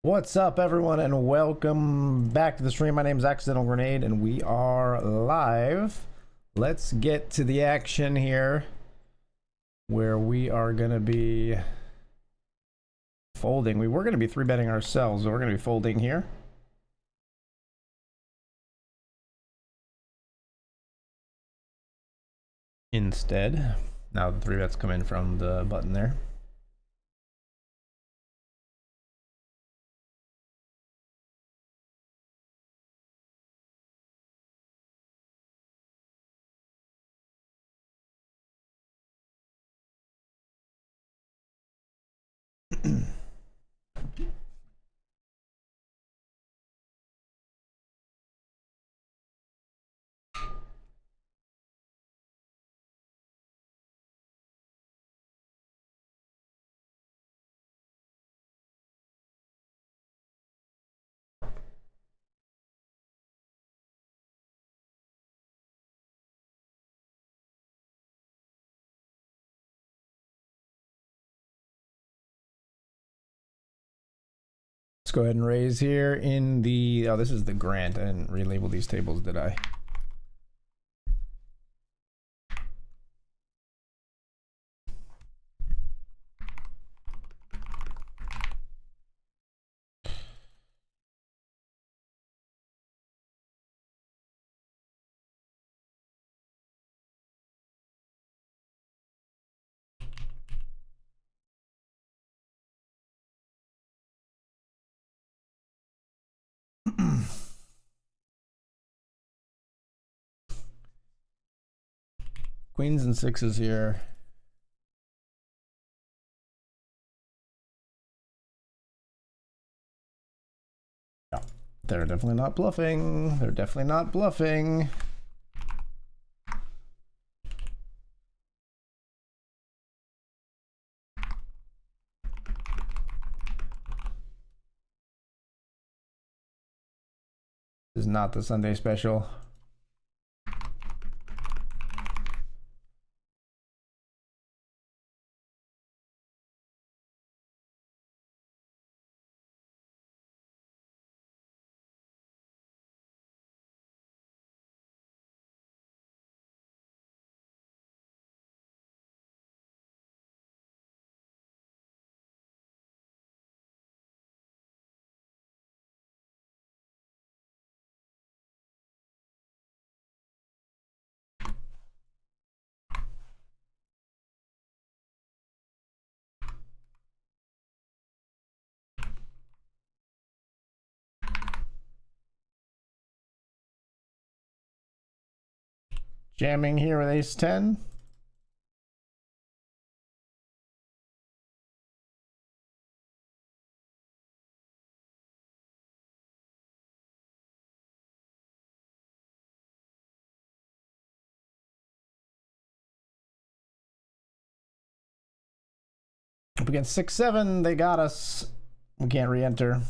What's up, everyone, and welcome back to the stream. My name is Accidental Grenade, and we are live. Let's get to the action here, where we are going to be folding. We were going to be 3-betting ourselves, but we're going to be folding here. Instead, now the 3-bets come in from the button there. Let's go ahead and raise here in the... Oh, this is the grant. I didn't relabel these tables, did I? Queens and sixes here. No, they're definitely not bluffing. They're definitely not bluffing. This is not the Sunday special. Jamming here with ace 10. Up against 6-7, they got us. We can't re-enter.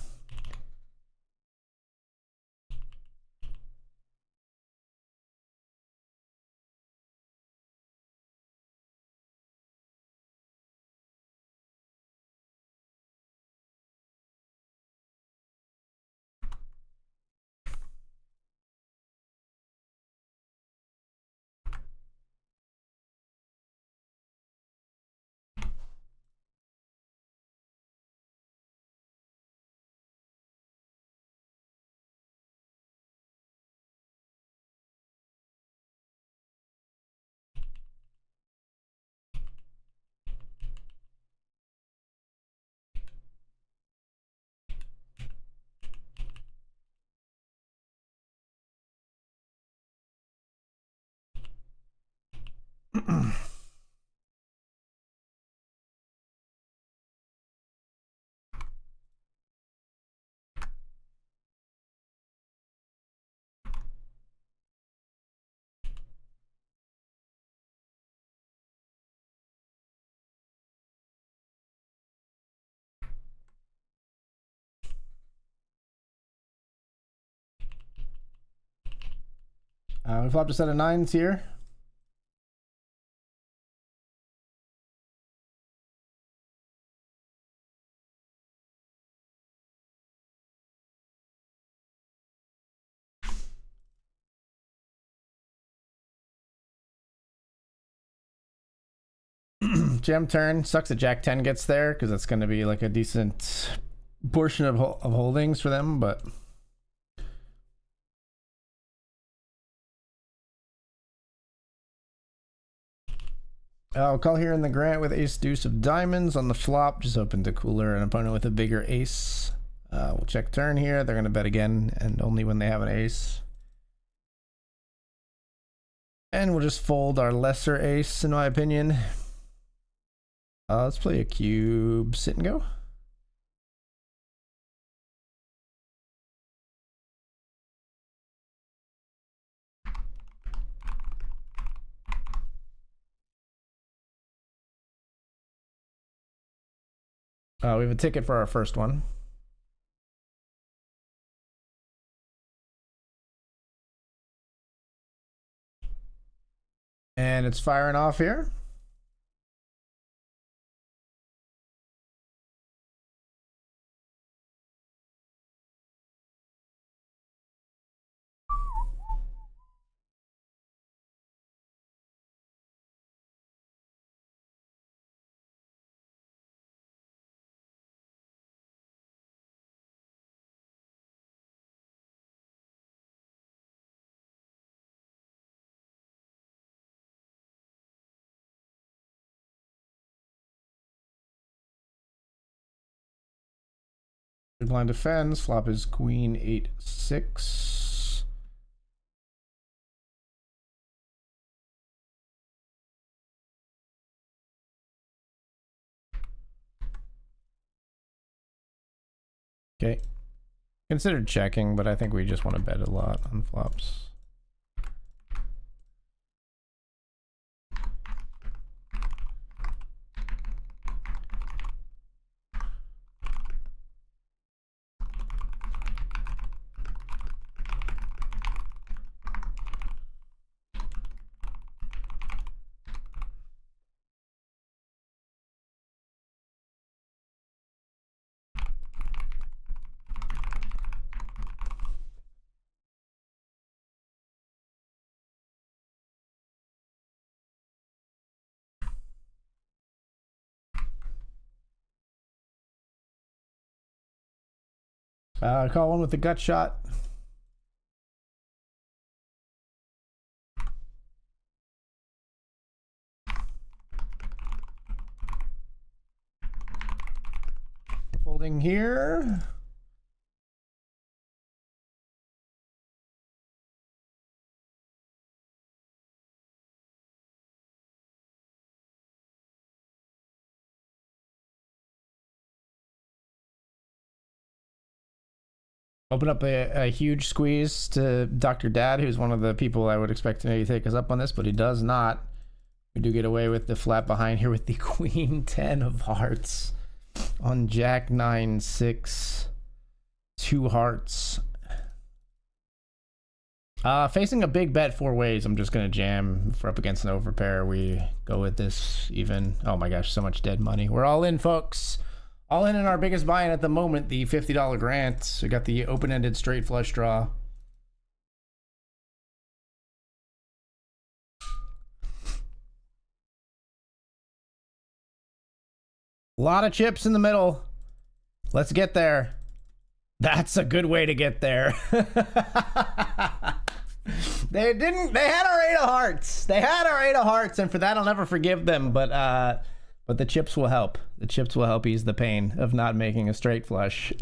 We flopped a set of 9s here. Jam turn. Sucks that Jack 10 gets there because that's going to be like a decent portion of holdings for them, but I'll call here in the Grant with ace deuce of diamonds on the flop, just hoping to cooler an opponent with a bigger ace. We'll check turn here. They're going to bet again, and only when they have an ace. And we'll just fold our lesser ace, in my opinion. Let's play a cube sit and go. We have a ticket for our first one. And it's firing off here. Blind defends. Flop is queen 8-6. Okay. Considered checking, but I think we just want to bet a lot on flops. Call one with the gut shot. Folding here. Open up a huge squeeze to Dr. Dad, who's one of the people I would expect to maybe take us up on this, but he does not. We do get away with the flat behind here with the queen 10 of hearts on Jack 9-6, 2 hearts. Facing a big bet 4 ways, I'm just going to jam. If we're up against an overpair, we go with this even. Oh my gosh, so much dead money. We're all in, folks. All in our biggest buy-in at the moment, the $50 grant. We got the open-ended straight flush draw. A lot of chips in the middle. Let's get there. That's a good way to get there. They had our 8 of hearts. They had our 8 of hearts, and for that I'll never forgive them, but the chips will help. The chips will help ease the pain of not making a straight flush.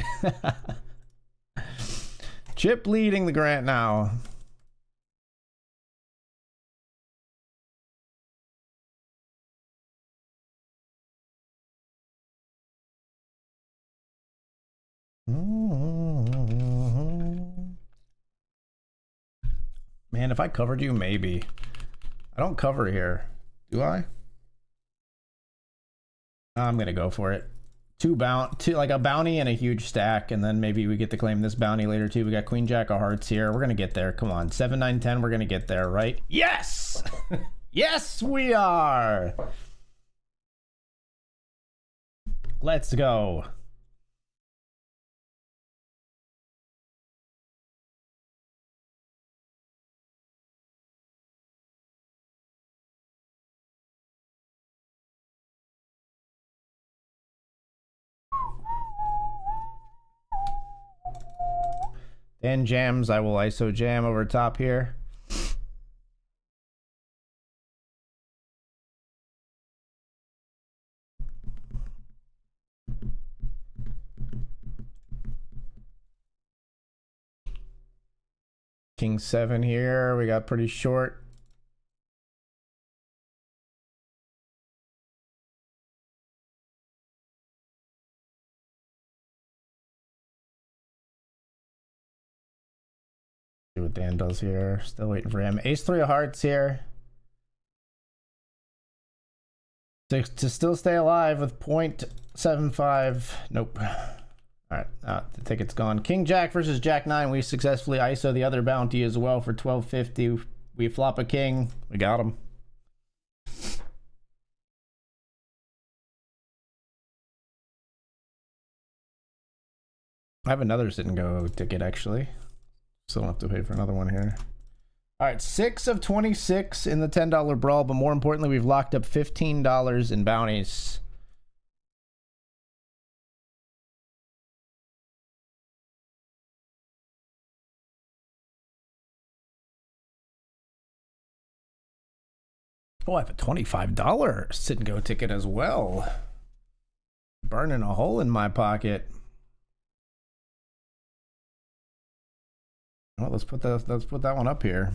Chip leading the grant now. Man, if I covered you, maybe. I don't cover here. Do I? I'm gonna go for it. Two like a bounty and a huge stack, and then maybe we get to claim this bounty later too. We got Queen Jack of Hearts here. We're gonna get there. Come on, 7, 9, 10. We're gonna get there, right? Yes! Yes, we are. Let's go. Dan jams. I will ISO jam over top here. King 7 here. We got pretty short. See what Dan does here. Still waiting for him. Ace 3 of hearts here. To still stay alive with 0.75. Nope. Alright, the ticket's gone. King Jack versus Jack 9. We successfully ISO the other bounty as well for 1250. We flop a king. We got him. I have another sit and go ticket actually. Still don't have to pay for another one here. All right, 6 of 26 in the $10 brawl, but more importantly, we've locked up $15 in bounties. Oh, I have a $25 sit and go ticket as well. Burning a hole in my pocket. Well, let's put that one up here.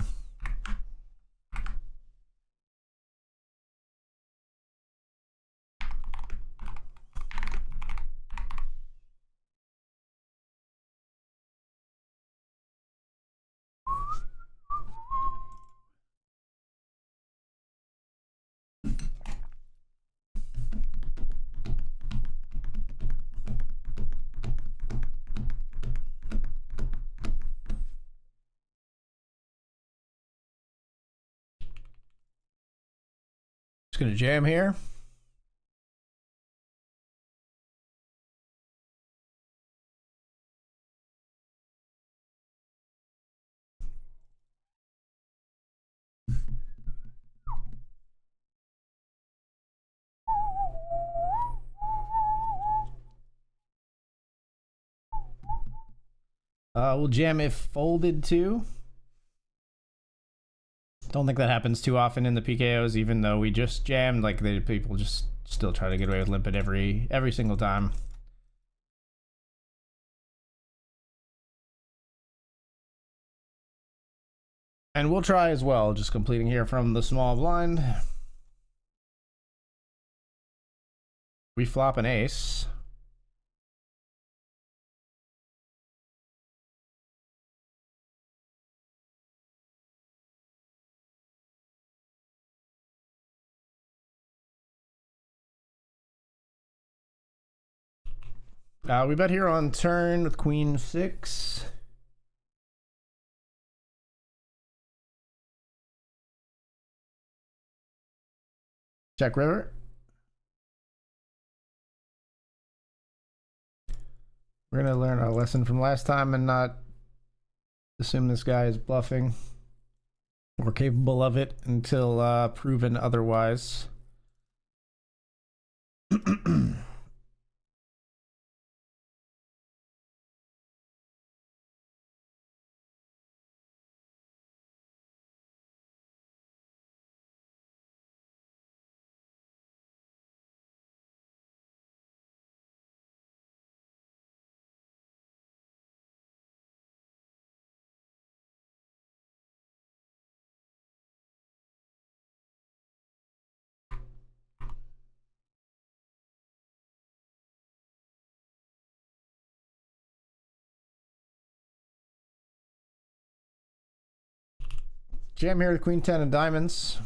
Just gonna jam here. We'll jam if folded to. Don't think that happens too often in the PKOs, even though we just jammed. Like, people just still try to get away with limpet every single time. And we'll try as well, just completing here from the small blind. We flop an ace. We bet here on turn with queen 6. Check river. We're gonna learn our lesson from last time and not assume this guy is bluffing. We're capable of it until proven otherwise. Jam here with queen 10 of diamonds.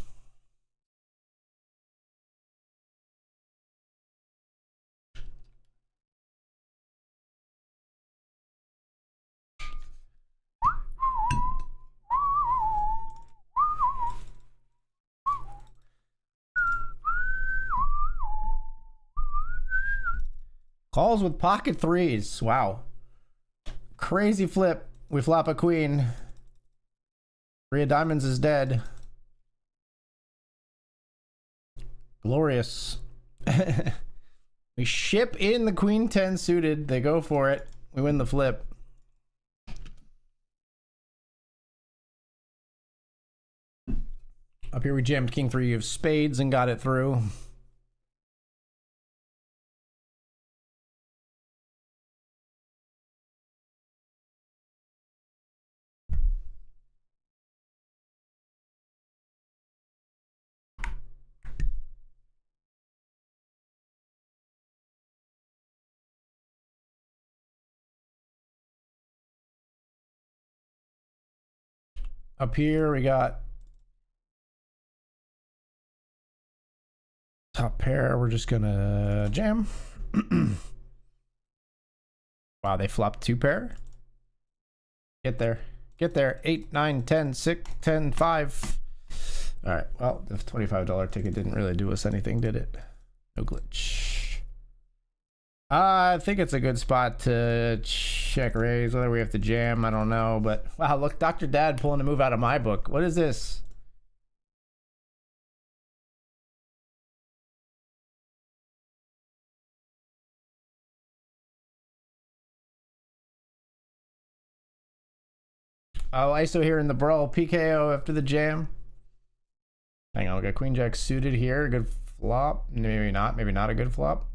Calls with pocket threes. Wow. Crazy flip. We flop a queen. 3 of diamonds is dead. Glorious. We ship in the queen 10 suited. They go for it. We win the flip. Up here we jammed king 3 of spades and got it through. Up here we got top pair. We're just gonna jam. Wow, they flopped 2 pair. Get there. Get there. 8, 9, 10, 6, 10, 5. All right. Well, the $25 ticket didn't really do us anything, did it? No glitch. I think it's a good spot to check raise. Whether we have to jam, I don't know. But wow, look, Dr. Dad pulling a move out of my book. What is this? Oh, ISO here in the brawl. PKO after the jam. Hang on, we got Queen Jack suited here. Good flop. Maybe not. Maybe not a good flop.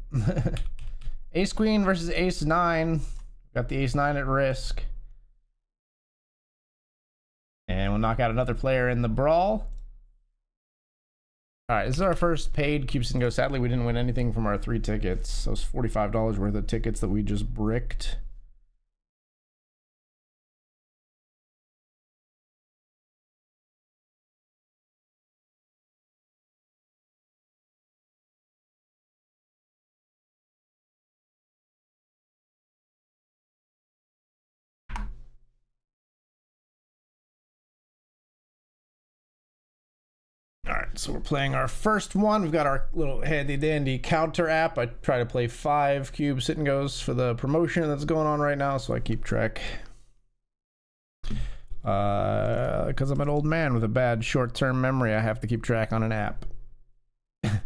Ace Queen versus Ace 9. Got the Ace 9 at risk. And we'll knock out another player in the brawl. All right, this is our first paid Cubes and Go. Sadly, we didn't win anything from our 3 tickets. Those $45 worth of tickets that we just bricked. All right, so we're playing our first one. We've got our little handy dandy counter app. I try to play 5 cube sit and goes for the promotion that's going on right now, so I keep track. Because I'm an old man with a bad short-term memory, I have to keep track on an app. Can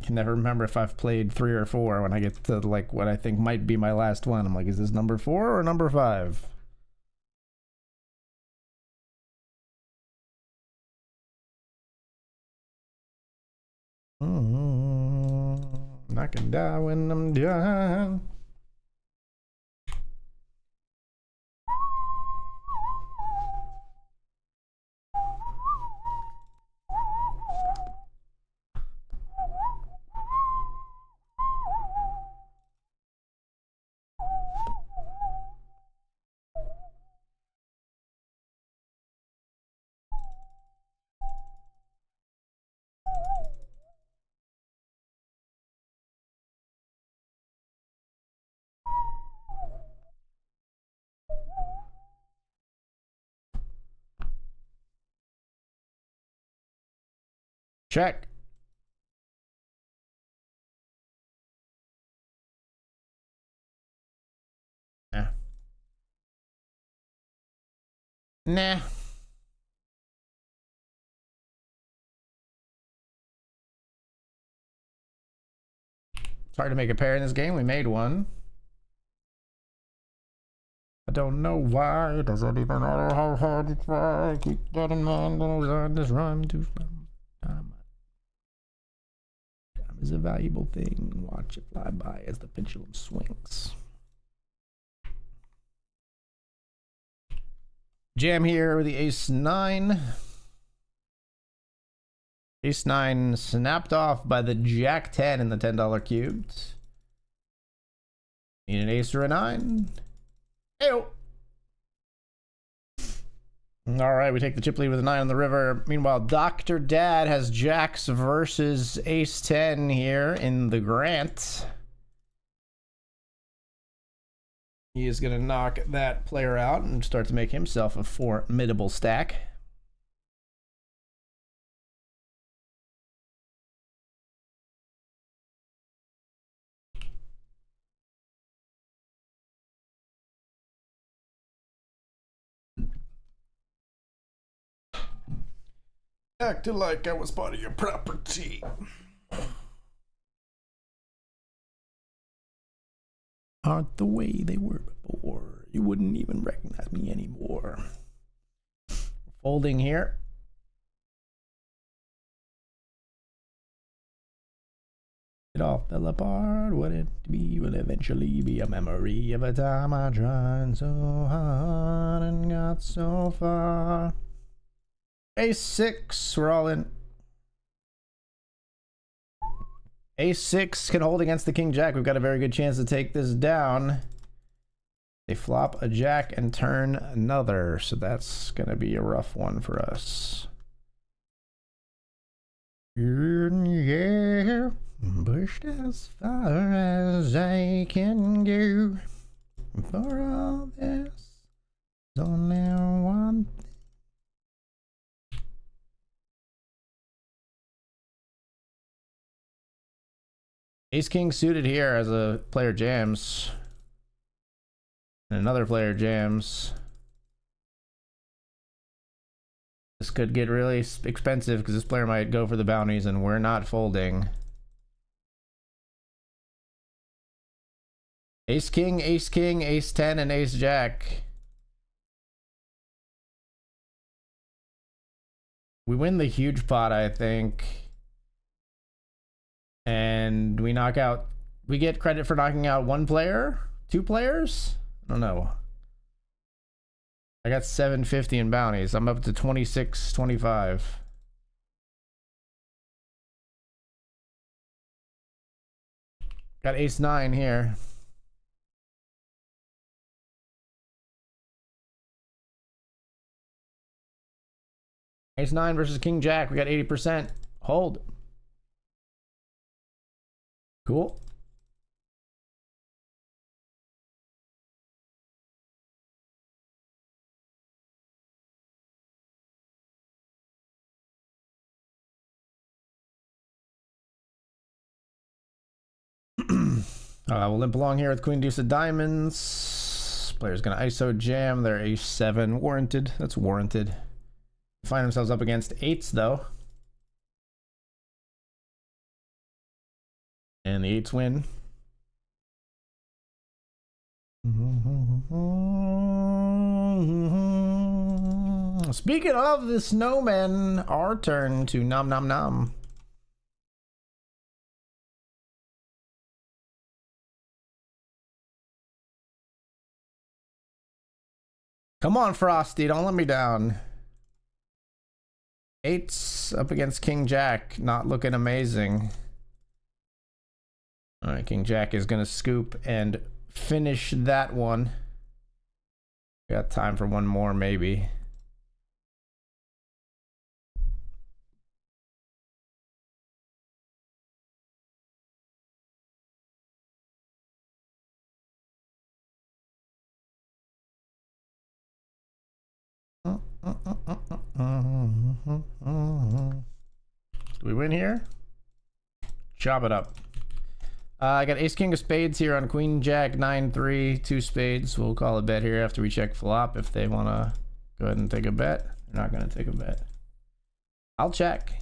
never remember if I've played 3 or 4 when I get to like what I think might be my last one. I'm like, is this number 4 or number 5? I can die when I'm done. Check. Nah. It's hard to make a pair in this game. We made one. I don't know why. Does it even matter how hard you try? Keep that in mind. Don't resign this rhyme to time. Time is a valuable thing. Watch it fly by as the pendulum swings. Jam here with the Ace 9. Ace 9 snapped off by the Jack 10 in the $10 cubes. Need an ace or a 9. Ayo. All right, we take the chip lead with a 9 on the river. Meanwhile, Dr. Dad has Jacks versus Ace 10 here in the Grant. He is going to knock that player out and start to make himself a formidable stack. Acted like I was part of your property. Aren't the way they were before. You wouldn't even recognize me anymore. Folding here. It all fell apart. What it be will eventually be a memory of a time I tried so hard and got so far. Ace-6, we're all in. Ace-6 can hold against the king-jack. We've got a very good chance to take this down. They flop a jack and turn another, so that's gonna be a rough one for us. Yeah, pushed as far as I can go. For all this, there's only one thing. Ace-king suited here as a player jams. And another player jams. This could get really expensive because this player might go for the bounties and we're not folding. Ace-king, ace-king, ace-10, and ace-jack. We win the huge pot, I think. And we knock out... We get credit for knocking out one player? Two players? I don't know. I got 750 in bounties. I'm up to 26.25. Got ace-9 here. Ace-9 versus king-jack. We got 80%. Hold. Cool. We'll limp along here with queen deuce of diamonds. Player's gonna ISO jam. They're ace-7. Warranted. That's warranted. Find themselves up against eights though. And the eights win. Speaking of the snowmen, our turn to nom nom nom. Come on, Frosty, don't let me down. Eights up against King Jack, not looking amazing. All right, King Jack is gonna scoop and finish that one. Got time for one more, maybe. Do we win here? Chop it up. I got ace king of spades here on queen jack 9-3, 2 spades. We'll call a bet here after we check flop if they want to go ahead and take a bet. They're not going to take a bet. I'll check.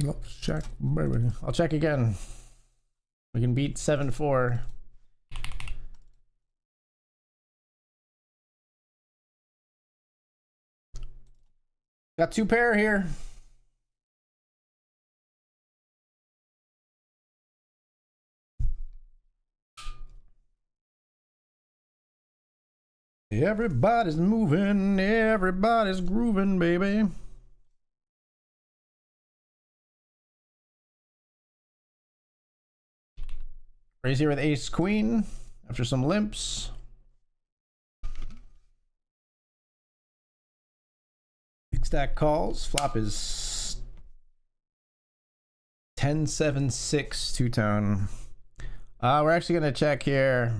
Let's check, baby. I'll check again. We can beat 7-4. Got 2 pair here. Everybody's moving, everybody's grooving, baby. Raise here with ace queen after some limps. Big stack calls. Flop is 10-7-6 two-tone. We're actually gonna check here.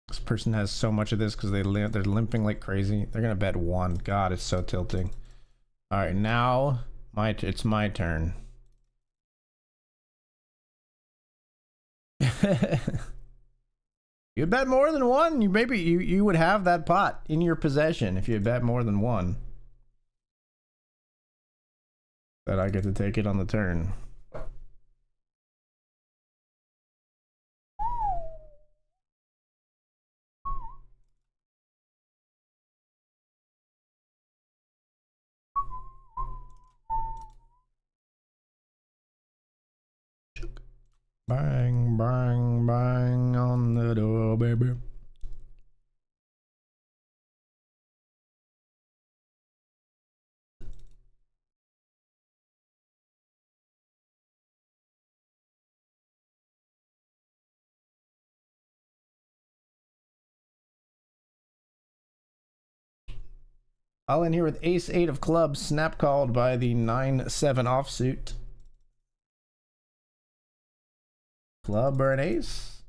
This person has so much of this because they're limping like crazy. They're gonna bet 1. God, it's so tilting. All right, now it's my turn. You bet more than 1, you would have that pot in your possession if you bet more than 1. that I get to take it on the turn. Bang, bang, bang on the door, baby. I'll in here with ace 8 of clubs, snap called by the 9-7 offsuit. Club or an ace?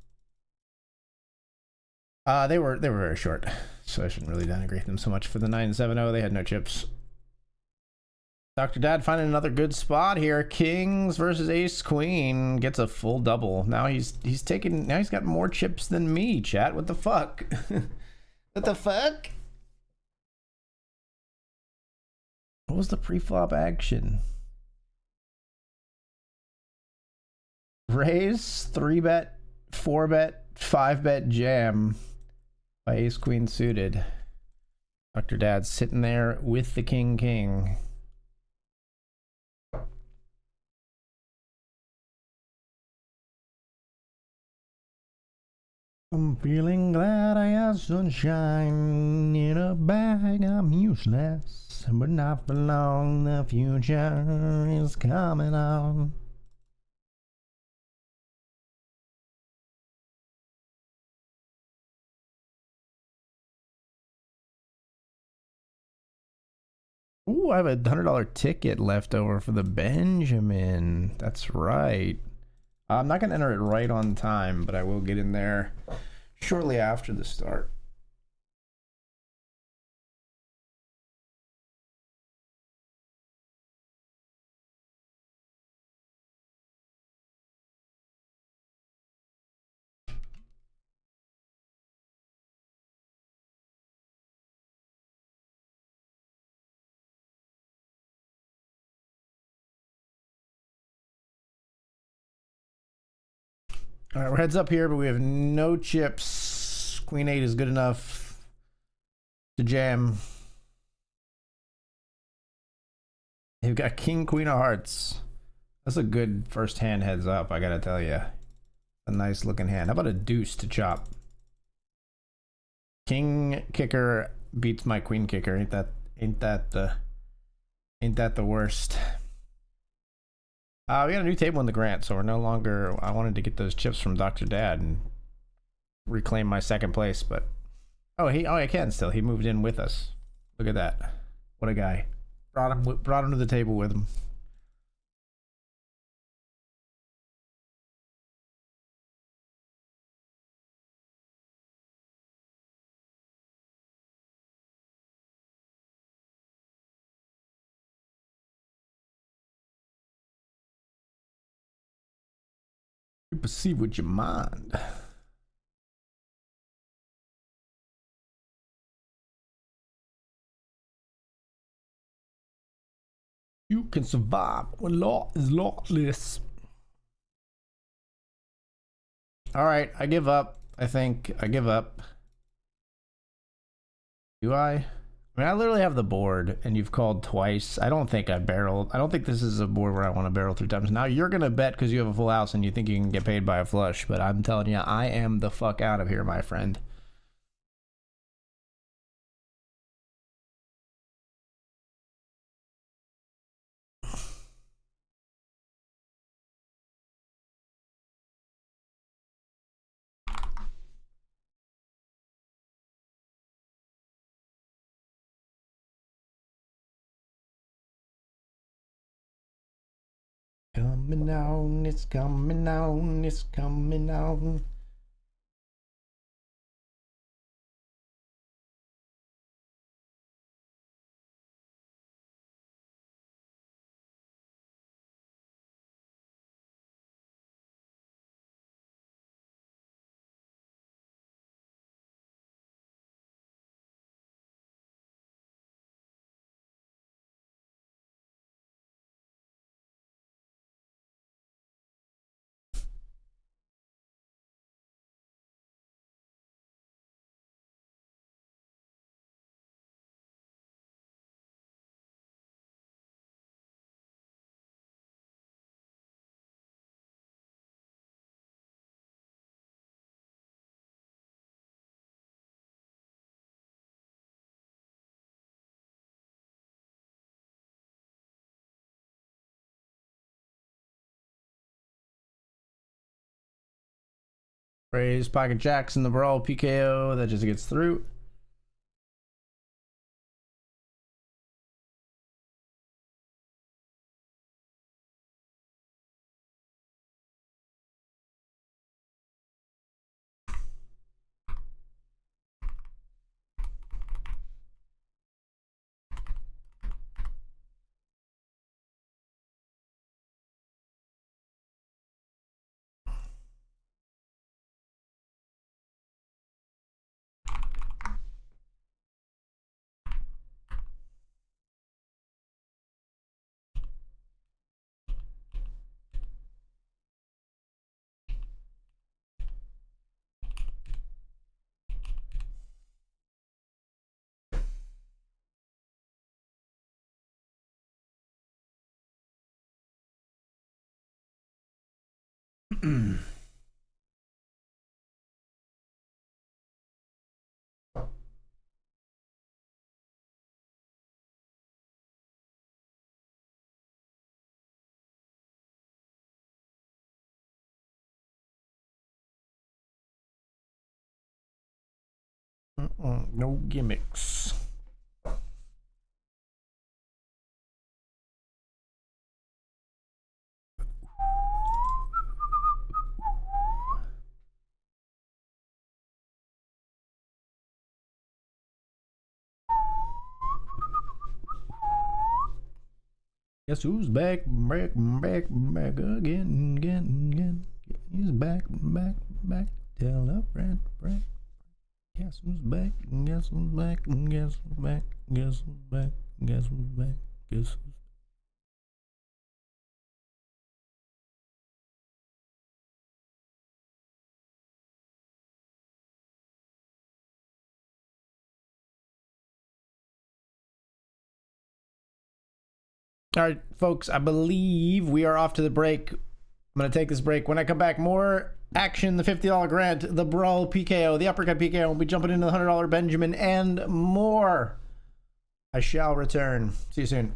They were very short, so I shouldn't really denigrate them so much for the 9-7-0. They had no chips. Dr. Dad finding another good spot here. Kings versus ace queen gets a full double. Now he's got more chips than me, chat. What the fuck? What the fuck? What was the pre-flop action? Raise, 3-bet, 4-bet, 5-bet jam by ace queen suited. Dr. Dad's sitting there with the king. I'm feeling glad I have sunshine in a bag. I'm useless, but not for long. The future is coming on. Ooh, I have a $100 ticket left over for the Benjamin. That's right. I'm not going to enter it right on time, but I will get in there shortly after the start. All right, we're heads up here, but we have no chips. Queen 8 is good enough to jam. You've got king, queen of hearts. That's a good first hand heads up, I gotta tell you. A nice looking hand. How about a deuce to chop? King kicker beats my queen kicker. Ain't that the worst? We got a new table in the grant, so we're no longer. I wanted to get those chips from Dr. Dad and reclaim my second place, but I can still. He moved in with us. Look at that. What a guy. Brought him to the table with him. You perceive with your mind. You can survive when law is lawless. All right, I give up. I think I give up. Do I? I mean, I literally have the board, and you've called twice. I don't think I barreled. I don't think this is a board where I want to barrel 3 times. Now, you're going to bet because you have a full house and you think you can get paid by a flush, but I'm telling you, I am the fuck out of here, my friend. Coming on, it's coming on, it's coming on. Raise pocket jacks in the brawl PKO. That just gets through. No gimmicks. Guess who's back again. He's back. Tell a friend. Guess who's back? Guess who's back? Guess who's back? Guess who's back? Guess who's back? Guess who's All right, folks, I believe we are off to the break. I'm going to take this break. When I come back, more action, the $50 grant, the brawl PKO, the uppercut PKO. We'll be jumping into the $100 Benjamin and more. I shall return. See you soon.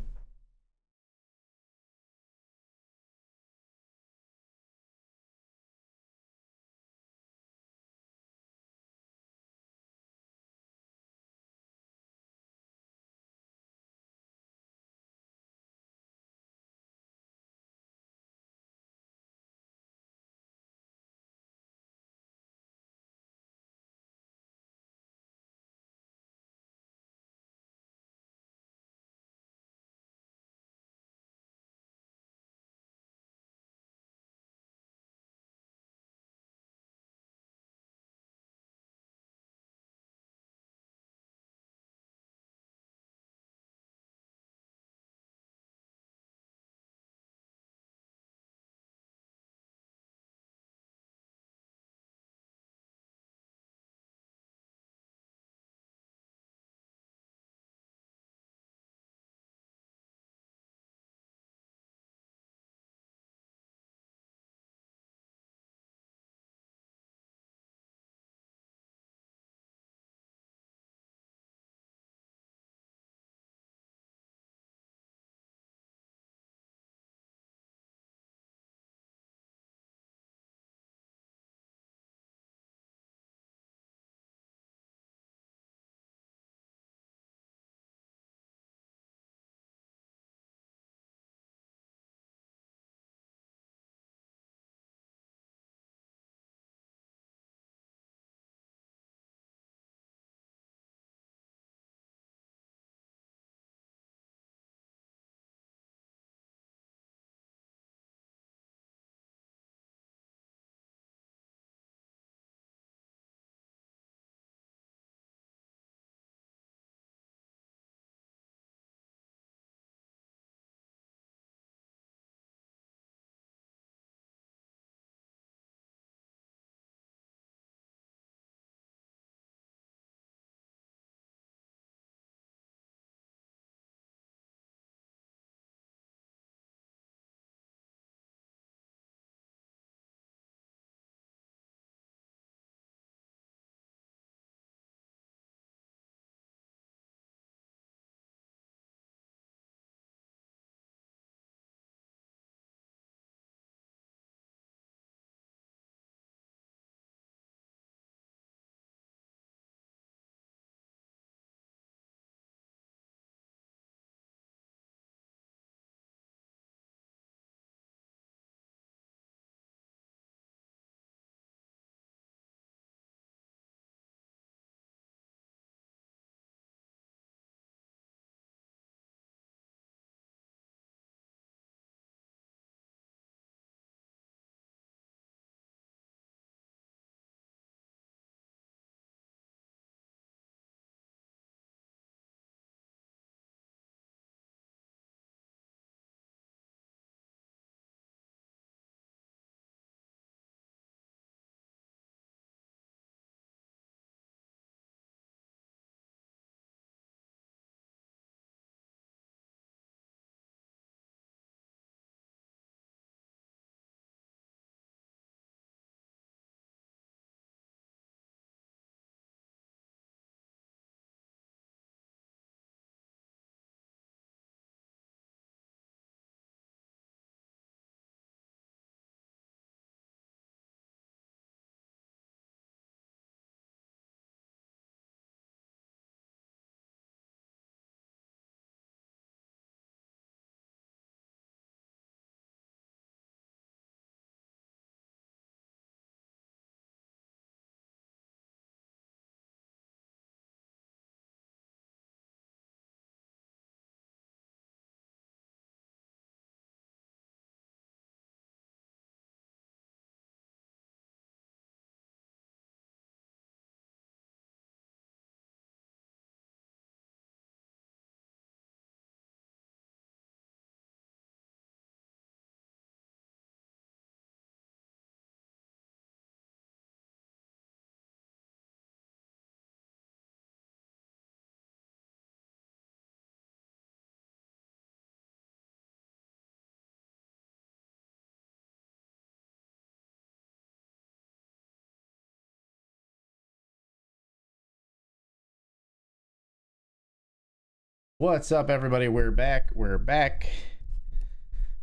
What's up, everybody? We're back. We're back.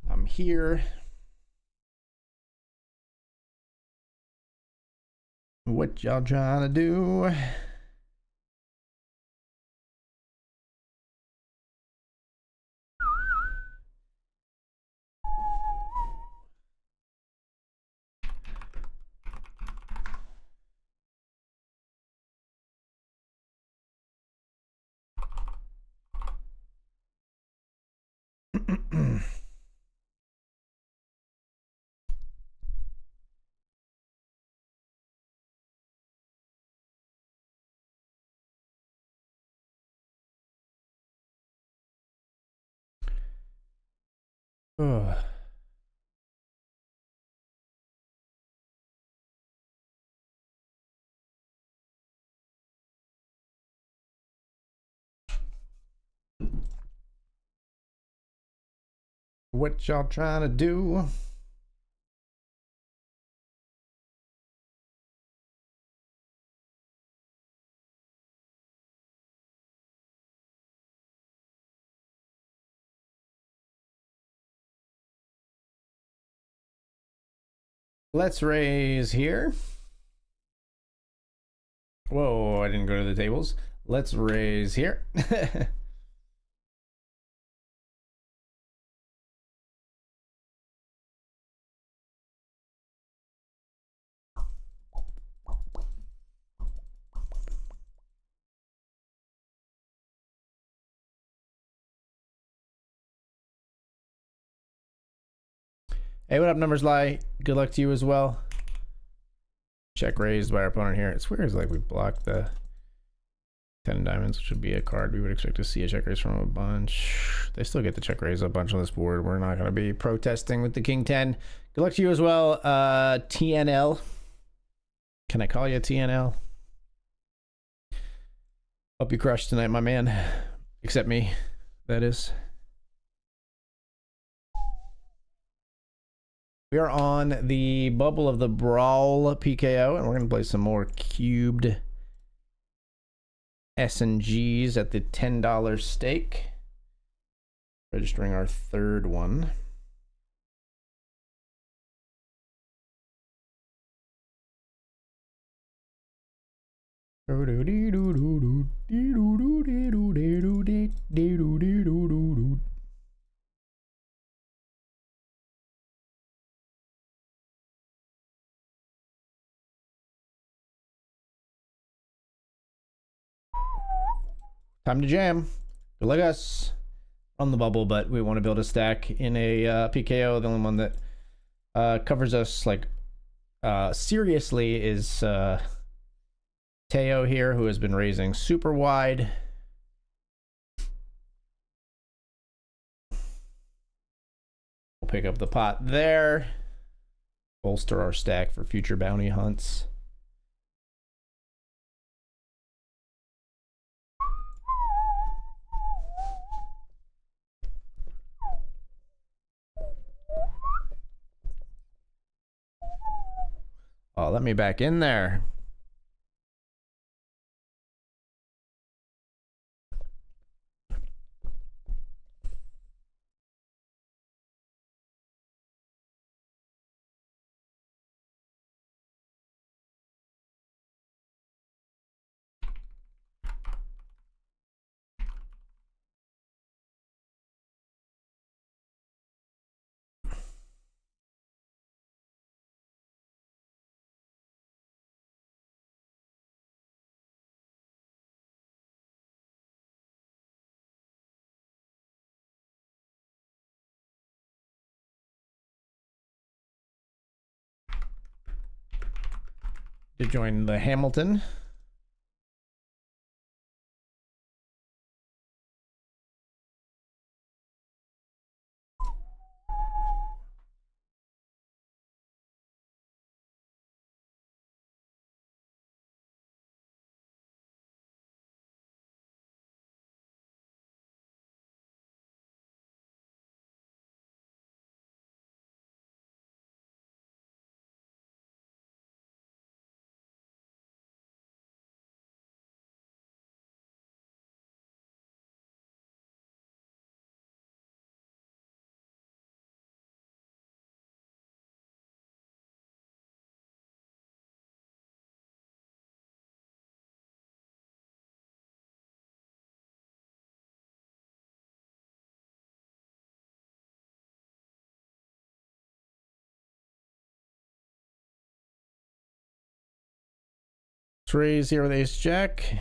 I'm here. What y'all trying to do? Oh. What y'all trying to do? Let's raise here. Whoa, I didn't go to the tables. Let's raise here. Hey, what up, Numbers Lie? Good luck to you as well. Check raised by our opponent here. It's weird, it's like we blocked the 10 diamonds, which would be a card we would expect to see a check raise from a bunch. They still get the check raise a bunch on this board. We're not going to be protesting with the King 10. Good luck to you as well, TNL. Can I call you TNL? Hope you crush tonight, my man. Except me, that is. We are on the bubble of the Brawl PKO, and we're going to play some more cubed S&Gs at the $10 stake. Registering our third one. Time to jam. Good luck us on the bubble, but we want to build a stack in a PKO. The only one that covers us like seriously is Teo here, who has been raising super wide. We'll pick up the pot there. Bolster our stack for future bounty hunts. Oh, let me back in there. To join the Hamilton. raise here with ace jack.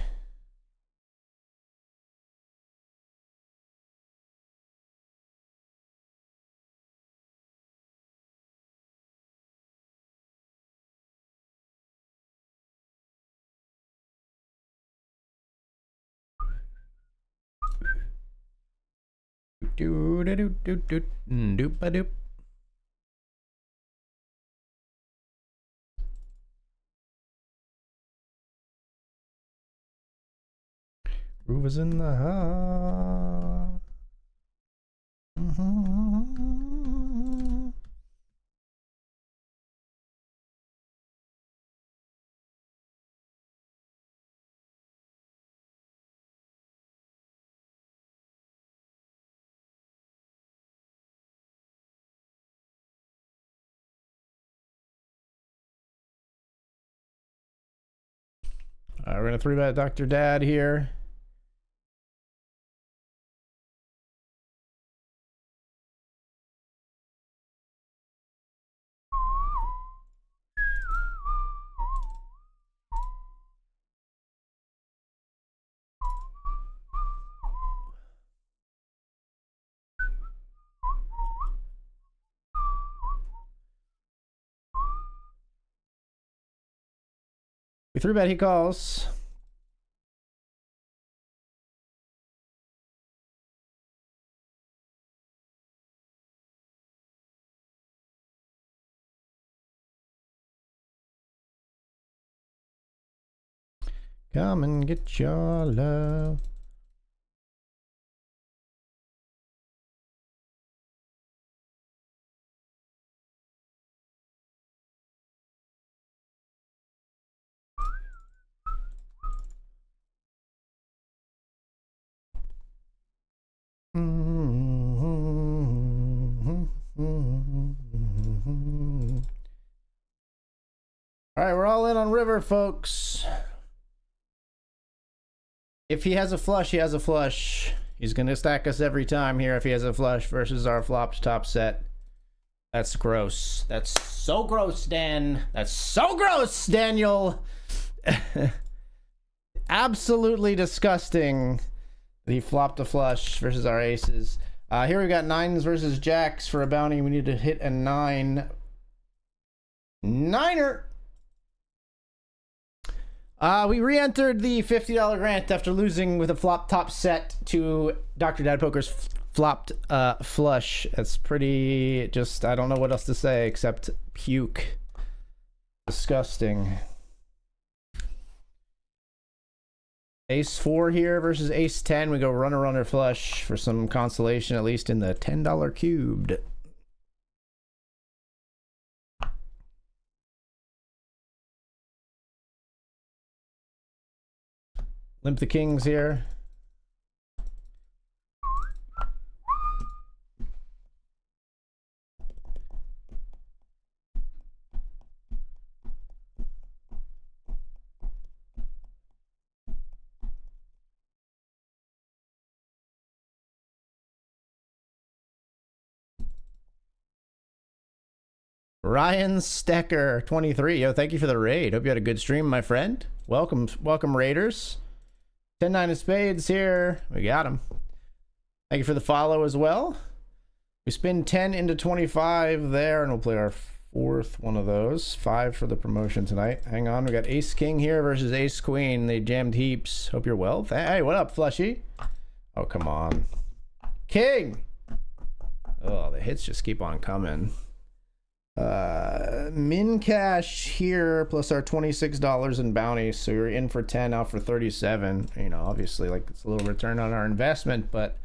Do do do do do doop a doop. Groove is in the house. We're gonna 3-bet Dr. Dad here. We 3-bet, he calls. Come and get your love. All right, we're all in on river, folks. If he has a flush, he has a flush. He's gonna stack us every time here if he has a flush versus our flopped top set. That's gross. That's so gross, Dan. That's so gross, Daniel. Absolutely disgusting that he flopped a flush versus our aces. Here we got 9s versus jacks for a bounty. We need to hit a 9. Niner. We re-entered the $50 grant after losing with a flop top set to Dr. Dad Poker's flopped flush. That's pretty, just, I don't know what else to say except puke. Disgusting. Ace 4 here versus ace 10. We go runner flush for some consolation, at least in the $10 cubed. Limp the kings here. Ryan Stecker 23. Yo, thank you for the raid. Hope you had a good stream, my friend. Welcome Raiders. 10-9 of spades here. We got him. Thank you for the follow as well. We spin 10 into 25 there, and we'll play our fourth one of those. 5 for the promotion tonight. Hang on, we got ace king here versus ace queen. They jammed heaps. Hope you're well. Hey, what up, Fleshy? Oh, come on. King! Oh, the hits just keep on coming. Min cash here plus our $26 in bounties, so you're in for 10, out for 37. You know, obviously, like, it's a little return on our investment, but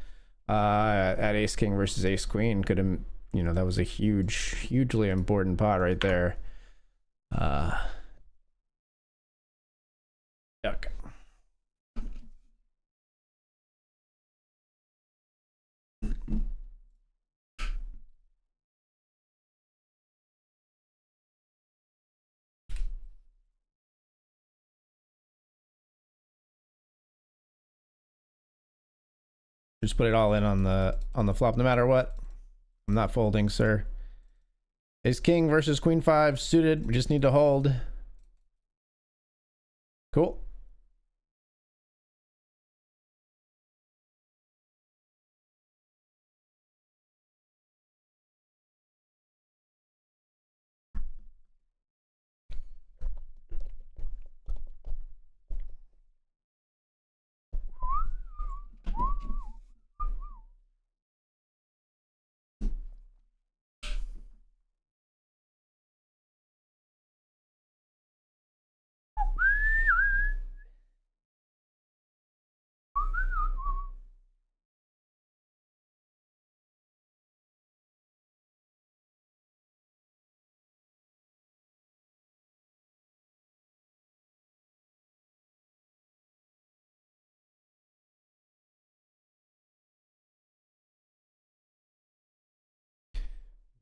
at ace king versus ace queen could have, you know, that was a hugely important pot right there. Yuck. Just put it all in on the flop, no matter what. I'm not folding, sir. Ace king versus queen 5 suited. We just need to hold. Cool.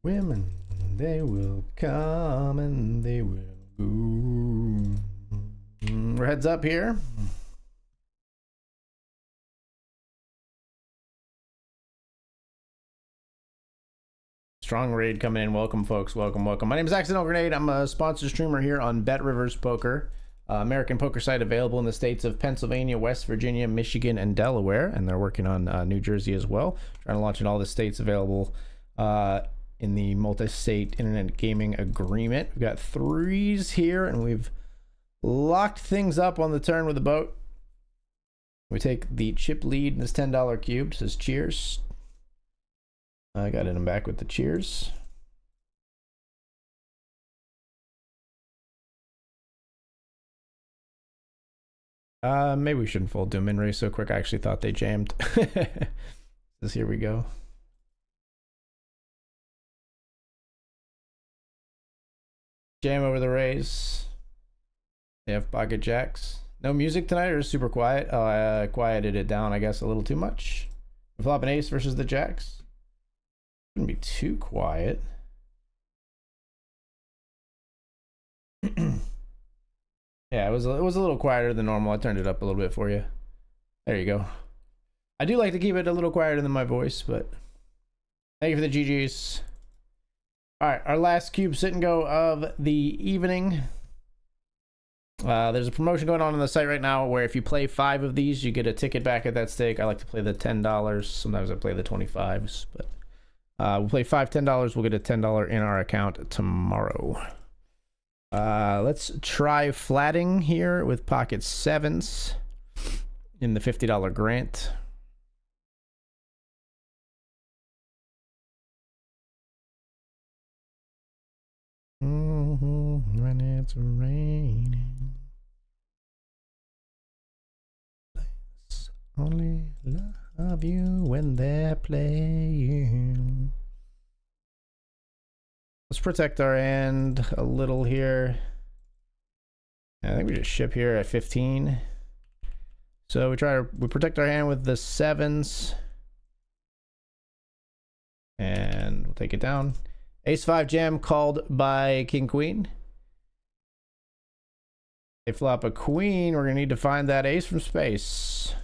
Women, they will come and they will go. We're heads up here. Strong raid coming in. Welcome, folks. Welcome, welcome. My name is Accidental Grenade. I'm a sponsored streamer here on BetRivers Poker, American poker site available in the states of Pennsylvania, West Virginia, Michigan, and Delaware. And they're working on New Jersey as well. Trying to launch in all the states available in the multi-state internet gaming agreement. We've got threes here, and we've locked things up on the turn with the boat. We take the chip lead in this $10 cube. It says cheers. I got in and back with the cheers. Maybe we shouldn't fold to a min raise so quick. I actually thought they jammed. Here we go. Jam over the raise. They have pocket jacks. No music tonight, or super quiet? Oh, I quieted it down, I guess, a little too much. We flop an ace versus the jacks. Shouldn't be too quiet. Yeah, it was a little quieter than normal. I turned it up a little bit for you. There you go. I do like to keep it a little quieter than my voice, but thank you for the GGs. All right, our last cube sit and go of the evening. There's a promotion going on the site right now where if you play 5 of these, you get a ticket back at that stake. I like to play the $10. Sometimes I play the 25s, but we'll play 5 $10. We'll get a $10 in our account tomorrow. Let's try flatting here with pocket 7s in the $50 grant. When it's raining, let's only love you when they're playing. Let's protect our end a little here. I think we just ship here at 15. So we protect our hand with the 7s. And we'll take it down. Ace-5 jam called by King-Queen. They flop a queen. We're going to need to find that ace from space.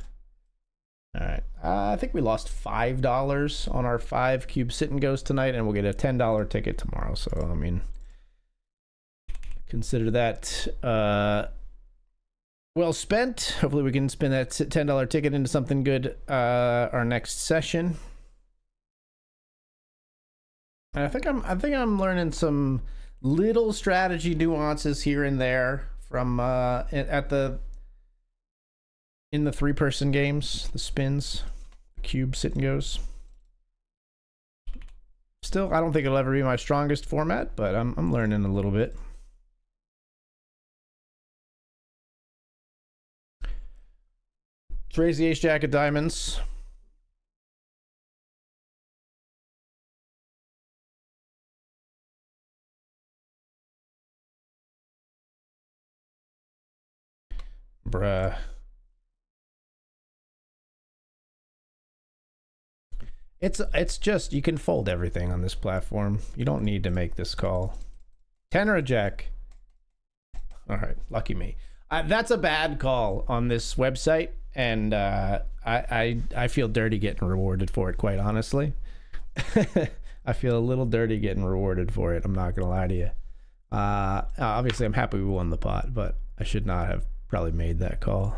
All right. I think we lost $5 on our 5 cube sit and goes tonight, and we'll get a $10 ticket tomorrow. So, I mean, consider that well spent. Hopefully we can spin that $10 ticket into something good our next session. And I think I'm learning some little strategy nuances here and there from in the 3-person games, the spins, the cube sit and goes. Still, I don't think it'll ever be my strongest format, but I'm learning a little bit. Let's raise the ace jack of diamonds. Bruh. It's just, you can fold everything on this platform. You don't need to make this call. 10 or a jack. All right, lucky me. That's a bad call on this website, and I feel dirty getting rewarded for it, quite honestly. I feel a little dirty getting rewarded for it. I'm not gonna lie to you. Obviously, I'm happy we won the pot, but I should not have probably made that call.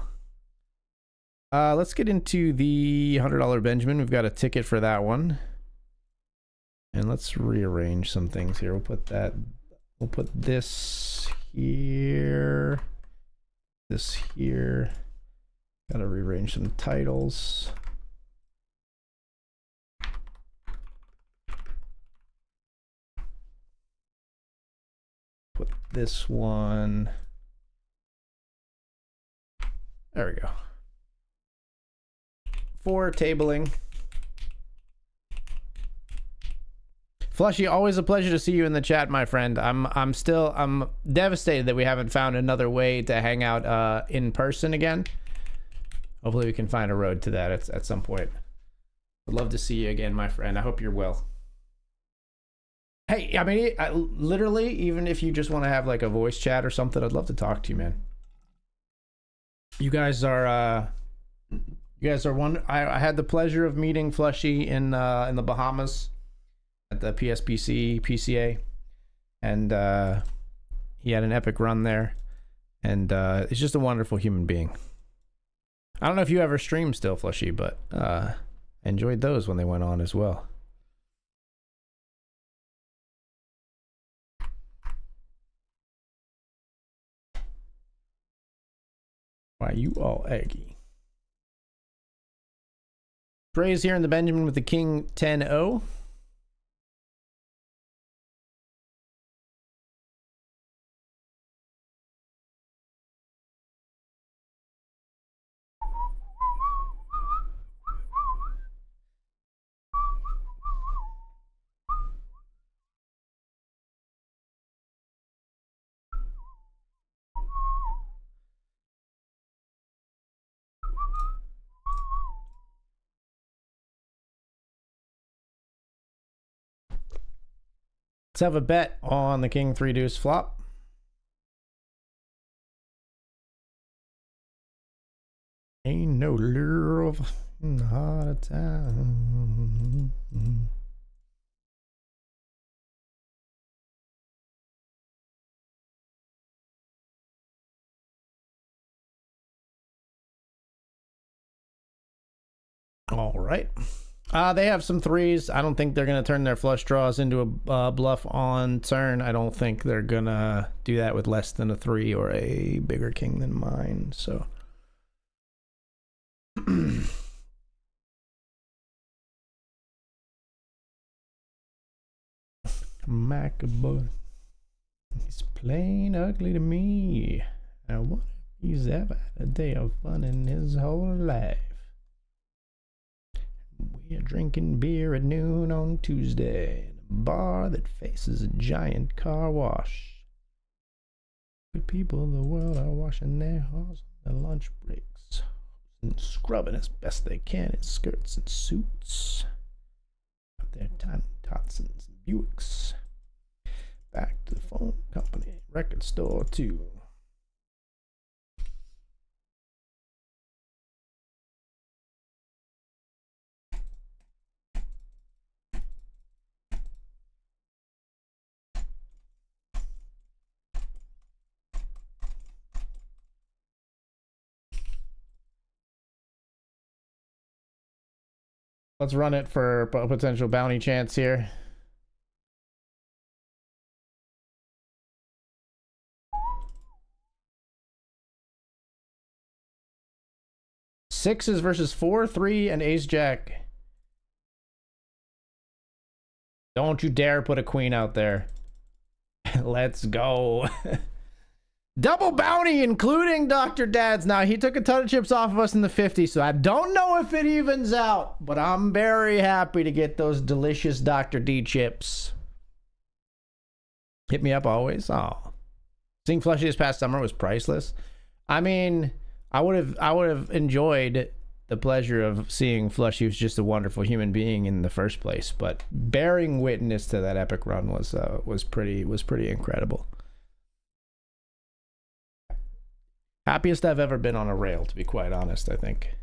Let's get into the $100 Benjamin. We've got a ticket for that one. And let's rearrange some things here. We'll put this here. This here. Gotta rearrange some titles. Put this one. There we go. For tabling. Flushy, always a pleasure to see you in the chat, my friend. I'm devastated that we haven't found another way to hang out in person again. Hopefully we can find a road to that at some point. I'd love to see you again, my friend. I hope you're well. Hey, I mean, literally, even if you just want to have like a voice chat or something, I'd love to talk to you, man. You guys are one. I had the pleasure of meeting Flushy in the Bahamas at the PSPC PCA, and he had an epic run there, and he's just a wonderful human being. I don't know if you ever stream still, Flushy, but enjoyed those when they went on as well. Why you all eggy? Dre's here in the Benjamin with the King 10-0. Let's have a bet on the King 3 deuce flop. Ain't no love in the heart of time. All right. They have some threes. I don't think they're going to turn their flush draws into a bluff on turn. I don't think they're going to do that with less than a 3 or a bigger king than mine. So Macaboy, he's plain ugly to me. I wonder if he's ever had a day of fun in his whole life. We're drinking beer at noon on Tuesday in a bar that faces a giant car wash. Good people of the world are washing their cars on their lunch breaks and scrubbing as best they can in skirts and suits. Got their tiny Totsons and Buicks. Back to the phone company, record store too. Let's run it for a potential bounty chance here. Sixes versus 4, 3, and ace jack. Don't you dare put a queen out there. Let's go. Double bounty, including Dr. Dad's. Now, he took a ton of chips off of us in the 50, so I don't know if it evens out, but I'm very happy to get those delicious Dr. D chips. Hit me up always. Oh, seeing Flushy this past summer was priceless. I mean, I would have enjoyed the pleasure of seeing Flushy was just a wonderful human being in the first place, but bearing witness to that epic run was pretty incredible. Happiest I've ever been on a rail, to be quite honest, I think.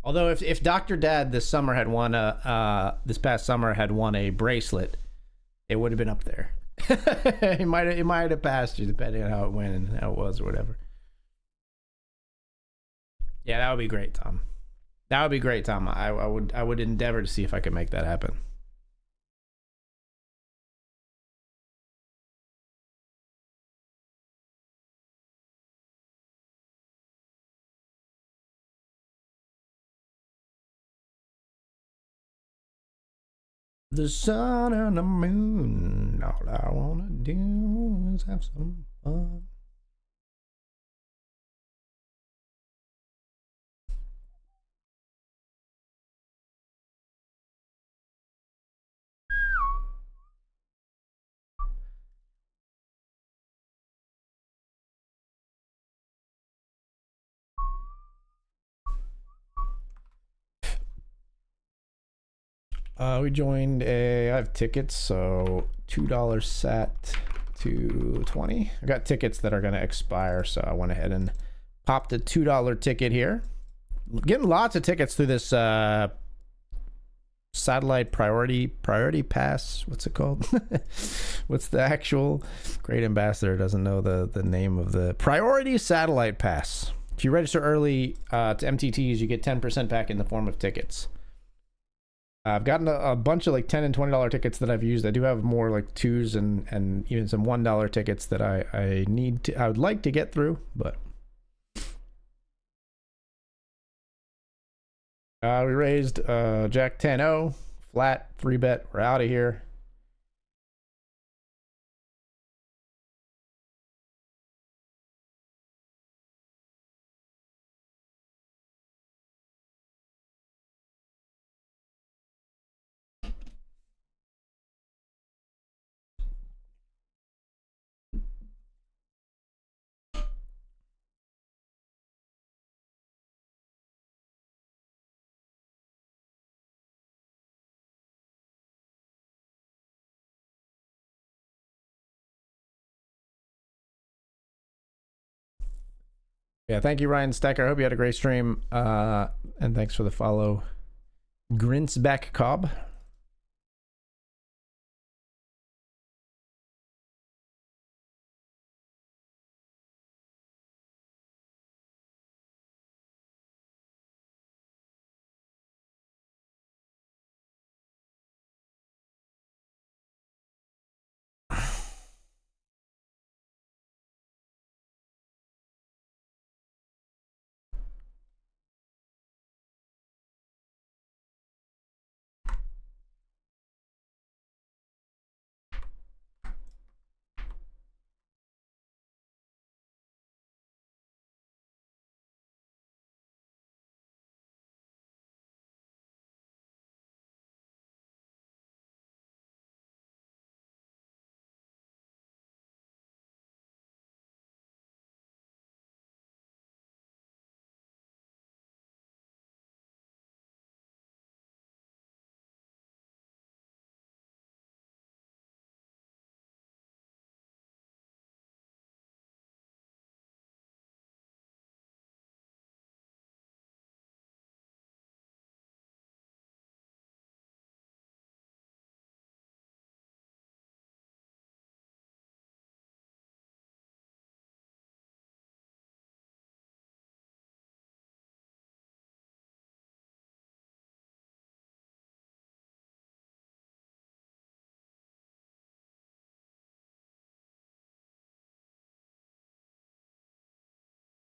Although if Dr. Dad this summer had won this past summer had won a bracelet, it would have been up there. it might have passed you depending on how it went and how it was or whatever. Yeah, that would be great, Tom. That would be great, Tom. I would endeavor to see if I could make that happen. The sun and the moon, all I wanna do is have some fun. We joined I have tickets, so $2 sat to 20. I got tickets that are going to expire, so I went ahead and popped a $2 ticket here. Getting lots of tickets through this satellite priority pass. What's it called? What's the actual? Great ambassador doesn't know the name of the priority satellite pass. If you register early to MTTs, you get 10% back in the form of tickets. I've gotten a bunch of like $10 and $20 tickets that I've used. I do have more like twos and even some $1 tickets that I would like to get through, but we raised Jack 10-0 flat 3-bet. We're out of here. Yeah, thank you, Ryan Stecker. I hope you had a great stream. And thanks for the follow. Grinsback Cobb.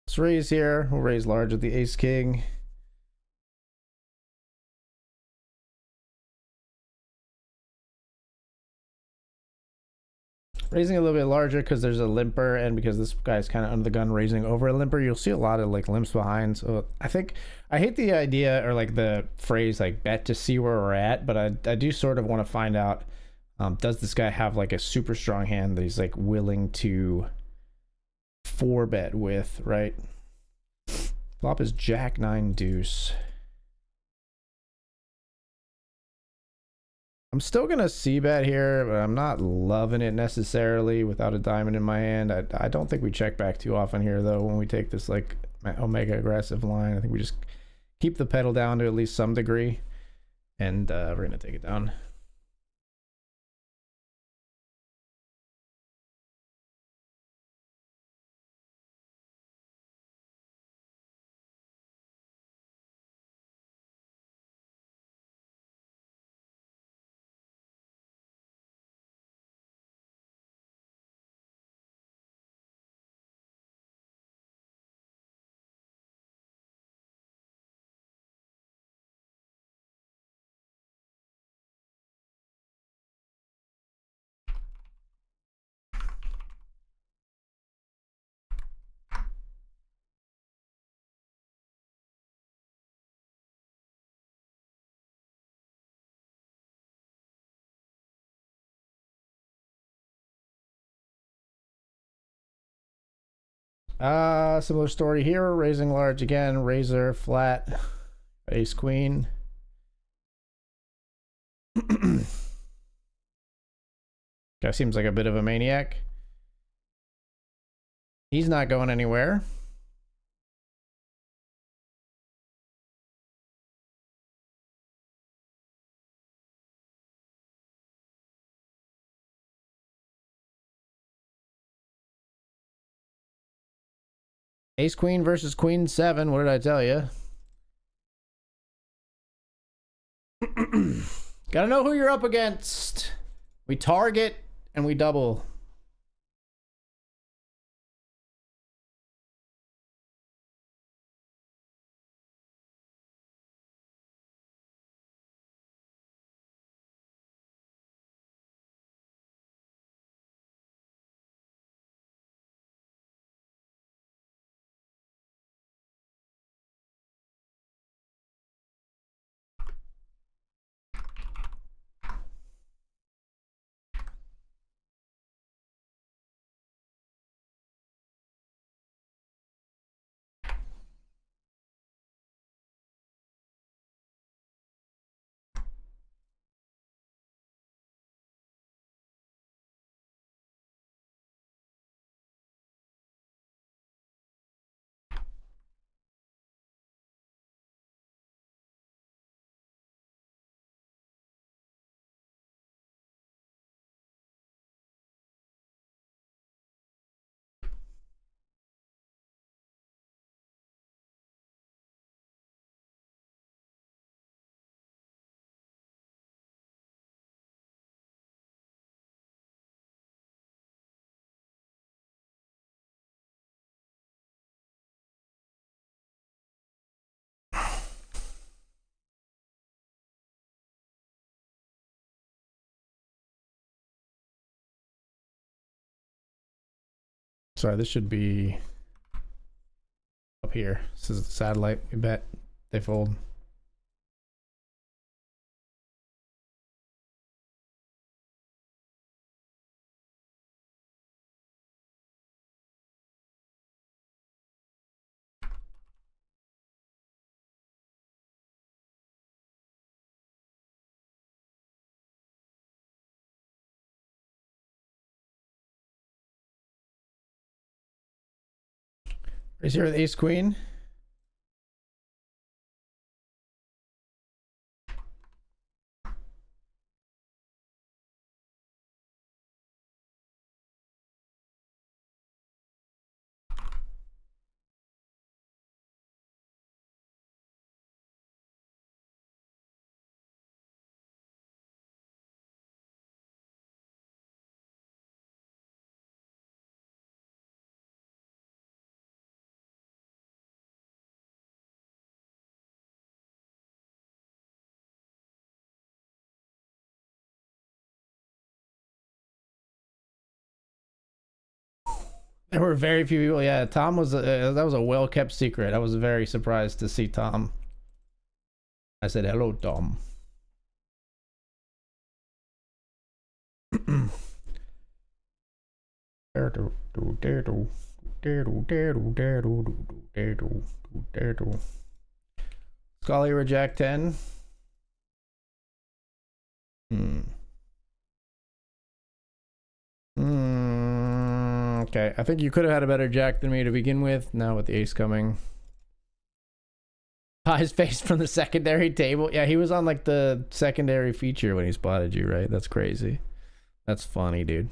Let's raise here. We'll raise large with the ace king. Raising a little bit larger because there's a limper, and because this guy's kind of under the gun raising over a limper, you'll see a lot of like limps behind. So I think I hate the idea or like the phrase like bet to see where we're at, but I do sort of want to find out, does this guy have like a super strong hand that he's like willing to 4-bet with, right? Flop is Jack 9 deuce. I'm still gonna c-bet here, but I'm not loving it necessarily without a diamond in my hand. I don't think we check back too often here though when we take this like omega aggressive line. I think we just keep the pedal down to at least some degree, and we're gonna take it down. Similar story here. Raising large again. Razor flat. Ace queen. Guy seems like a bit of a maniac. He's not going anywhere. Ace queen versus queen 7. What did I tell you? Gotta know who you're up against. We target and we double. Sorry, this should be up here. This is the satellite. We bet they fold. Raise here with ace queen. There were very few people. Yeah, Tom was that was a well-kept secret. I was very surprised to see Tom. I said, "Hello, Tom." Scully reject 10. Okay, I think you could have had a better jack than me to begin with. Now with the ace coming. His face from the secondary table. Yeah, he was on like the secondary feature when he spotted you, right? That's crazy. That's funny, dude.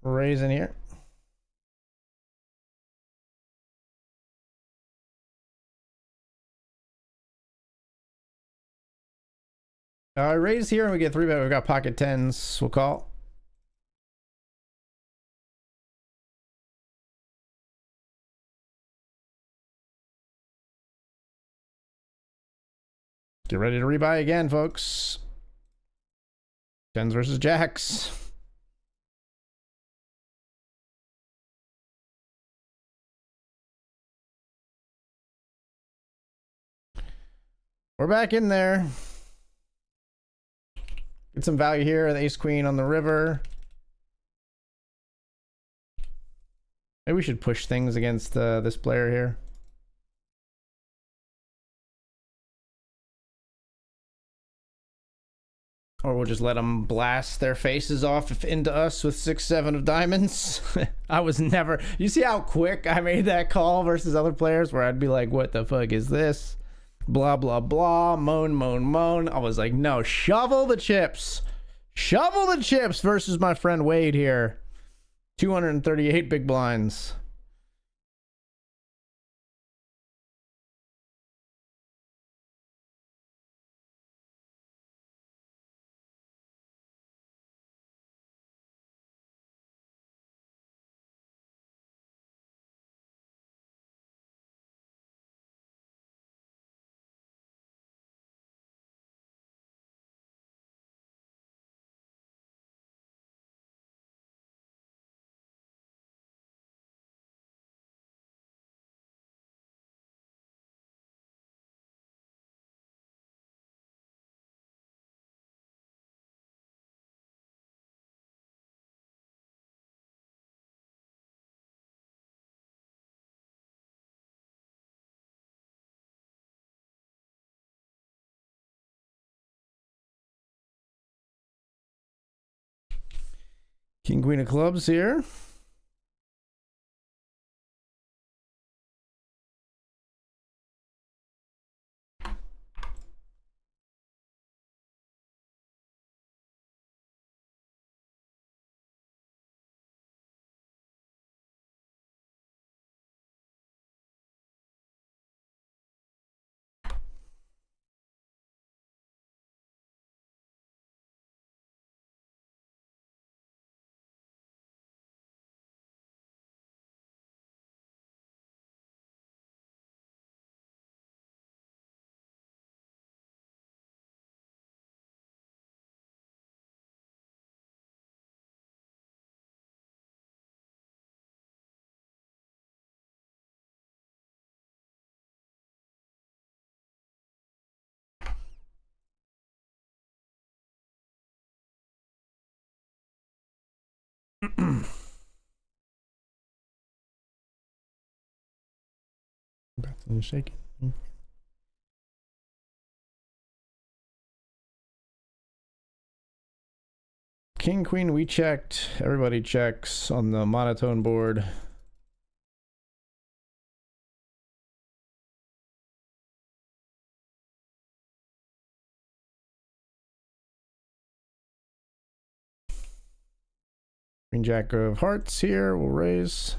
Raising here. Raise here and we get 3-bet. We've got pocket tens. We'll call. Get ready to rebuy again, folks. Tens versus jacks. We're back in there. Get some value here. The ace queen on the river. Maybe we should push things against this player here. Or we'll just let them blast their faces off into us with 6-7 of diamonds. I was never... You see how quick I made that call versus other players where I'd be like, what the fuck is this? Blah, blah, blah. Moan, moan, moan. I was like, no, shovel the chips. Shovel the chips versus my friend Wade here. 238 big blinds. King, queen of clubs here. Shake it. king, queen, we checked. Everybody checks on the monotone board. Queen, jack of hearts here. We'll raise.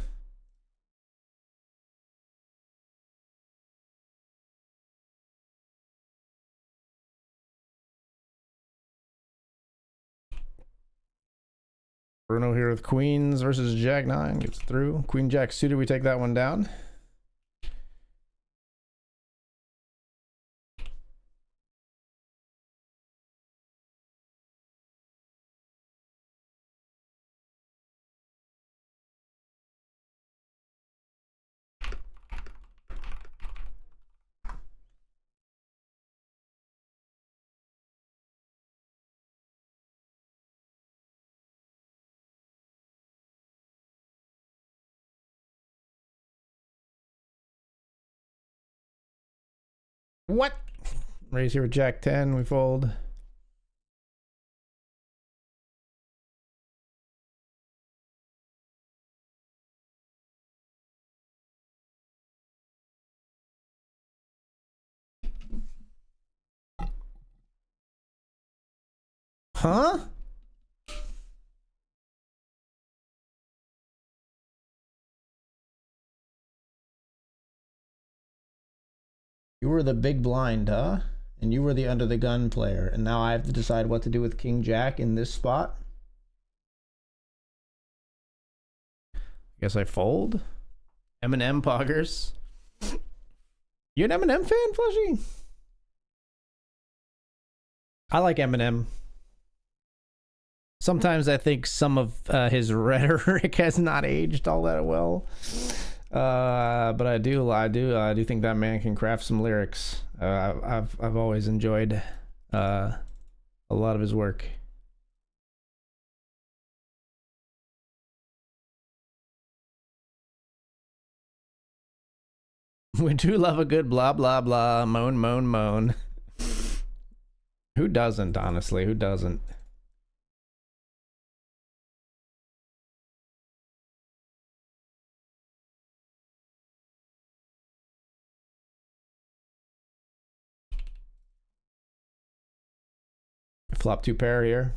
Bruno here with queens versus jack 9. Gets through. Queen, jack suited. We take that one down. What? Raise here with jack 10. We fold. Huh? You were the big blind, huh? And you were the under the gun player. And now I have to decide what to do with king jack in this spot. Guess I fold. Eminem poggers. You an Eminem fan, Fleshy? I like Eminem. Sometimes I think some of his rhetoric has not aged all that well. But I do think that man can craft some lyrics. I've always enjoyed a lot of his work. We do love a good blah blah blah, moan moan moan. Who doesn't, honestly? Who doesn't? Flop 2 pair here.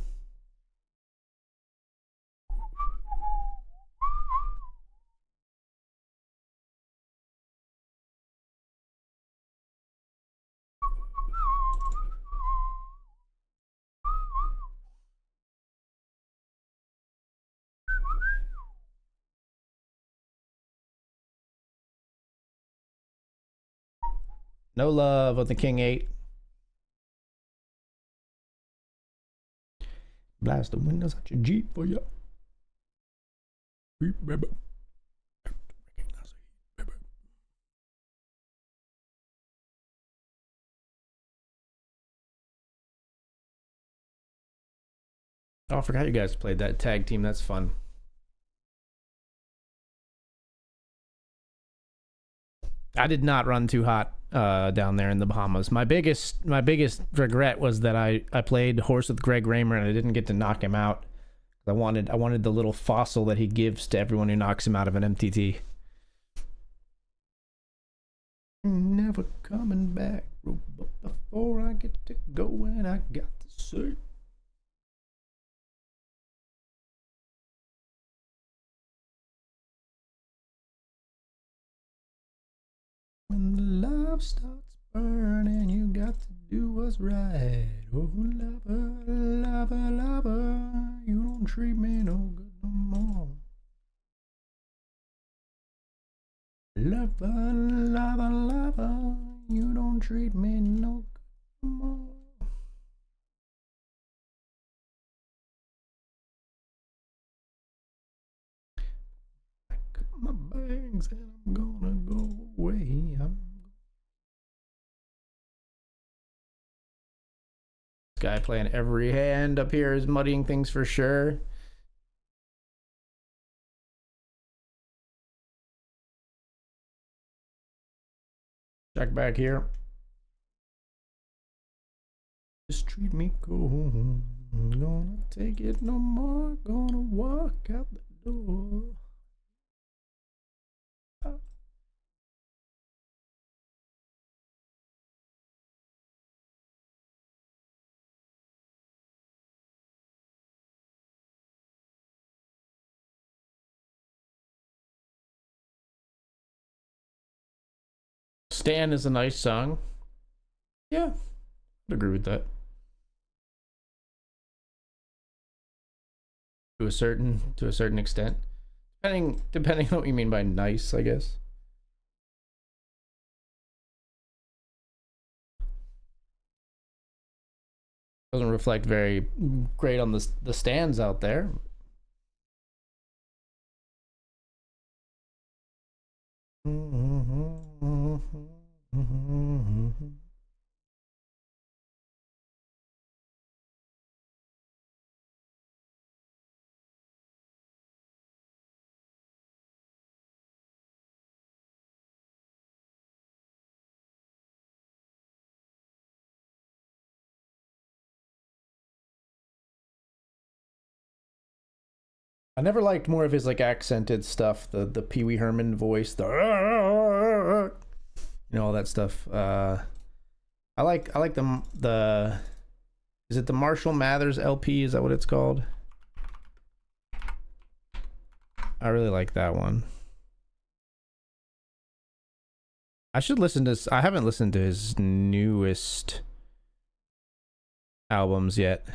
No love with the king 8. Blast the windows out your Jeep for you. Oh, I forgot you guys played that tag team. That's fun. I did not run too hot down there in the Bahamas. My biggest regret was that I played horse with Greg Raymer and I didn't get to knock him out. I wanted the little fossil that he gives to everyone who knocks him out of an MTT. Never coming back before I get to go, and I got to say. When the love starts burning, you got to do what's right. Oh, lover, lover, lover, you don't treat me no good no more. Lover, lover, lover, you don't treat me no good no more. I cut my bags and I'm gonna go away. This guy playing every hand up here is muddying things for sure. Check back here. Just treat me cold. I'm gonna take it no more. Gonna walk out the door. Stan is a nice song. Yeah, I'd agree with that. To a certain extent. Depending on what you mean by nice, I guess. Doesn't reflect very great on the stands out there. I never liked more of his like accented stuff, the Pee Wee Herman voice, the all that stuff. I like the is it the Marshall Mathers LP? Is that what it's called? I really like that one. I should listen to I haven't listened to his newest albums yet.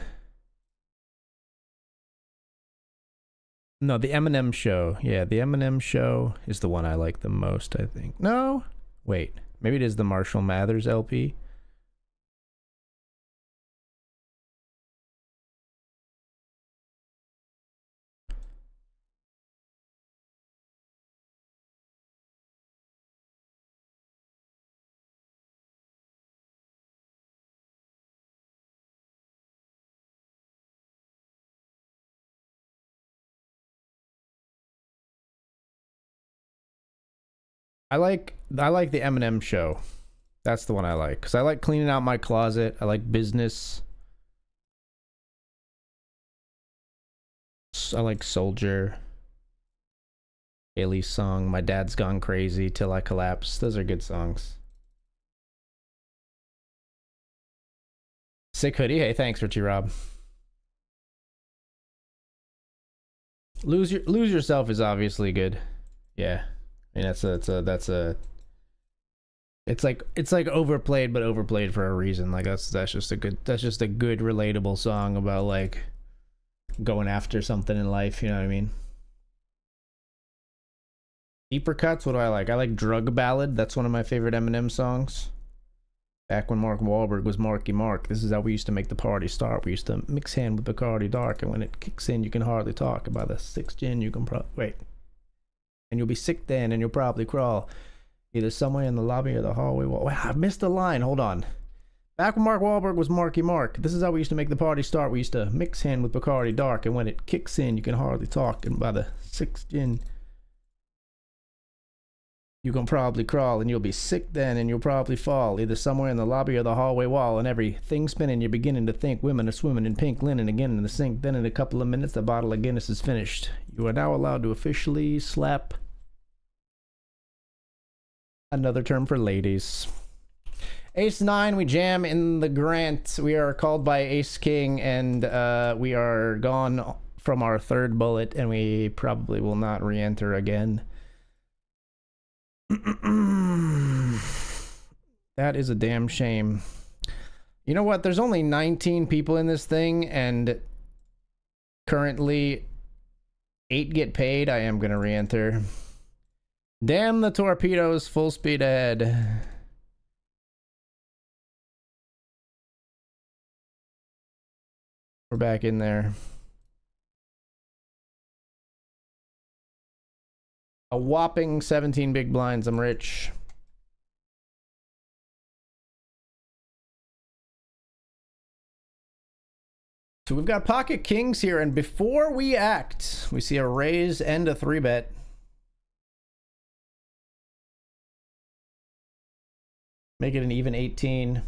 No, the Eminem Show. Yeah, the Eminem Show is the one I like the most, I think. No? Wait. Maybe it is the Marshall Mathers LP. I like the Eminem Show. That's the one I like because I like Cleaning Out My Closet. I like Business. I like Soldier. Haley's song, My Dad's Gone Crazy, Till I Collapse. Those are good songs. Sick Hoodie. Hey, thanks, Richie Rob. Lose Yourself is obviously good. Yeah. I mean that's a it's like overplayed, but overplayed for a reason. Like that's just a good relatable song about like going after something in life, you know what I mean? Deeper Cuts, what do I like? I like Drug Ballad. That's one of my favorite Eminem songs. Back when Mark Wahlberg was Marky Mark, this is how we used to make the party start. We used to mix hand with Bacardi Dark, and when it kicks in, you can hardly talk. About the 6th gin, you can wait. And you'll be sick then, and you'll probably crawl either somewhere in the lobby or the hallway wall. Wow, I missed a line. Hold on. Back when Mark Wahlberg was Marky Mark, this is how we used to make the party start. We used to mix hand with Bacardi Dark, and when it kicks in, you can hardly talk. And by the 6th gin, you can probably crawl, and you'll be sick then, and you'll probably fall either somewhere in the lobby or the hallway wall. And everything spinning, you're beginning to think women are swimming in pink linen again in the sink. Then in a couple of minutes, the bottle of Guinness is finished. You are now allowed to officially slap. Another term for ladies. Ace 9, we jam in the Grant. We are called by Ace King, and we are gone from our 3rd bullet, and we probably will not re-enter again. That is a damn shame. You know what? There's only 19 people in this thing, and currently 8 get paid. I am going to re-enter. Damn the torpedoes, full speed ahead. We're back in there. A whopping 17 big blinds. I'm rich. So we've got pocket kings here, and before we act, we see a raise and a 3-bet. Make it an even 18.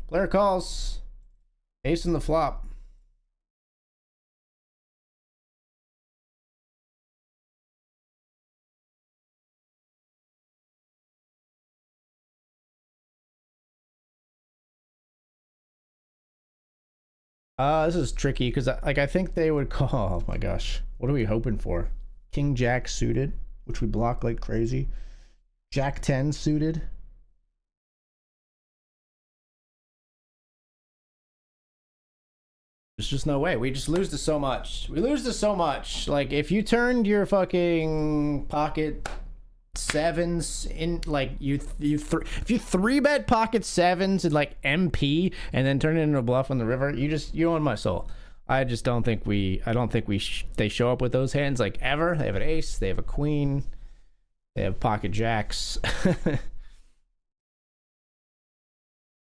Player calls. Ace in the flop. This is tricky because like I think they would call. Oh my gosh, what are we hoping for? King Jack suited, which we block like crazy. Jack 10 suited. There's just no way. We just lose to so much. We lose to so much. Like if you turned your fucking pocket sevens in like if you 3-bet pocket sevens and like MP and then turn it into a bluff on the river, you own my soul. I just don't think they show up with those hands like ever. They have an ace, they have a queen, they have pocket jacks.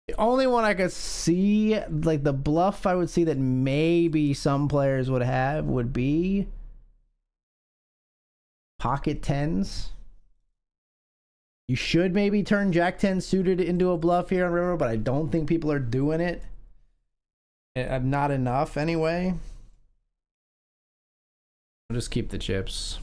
The only one I could see, like the bluff I would see that maybe some players would have would be pocket tens. You should maybe turn Jack 10 suited into a bluff here on river, but I don't think people are doing it. Not enough anyway. I'll just keep the chips.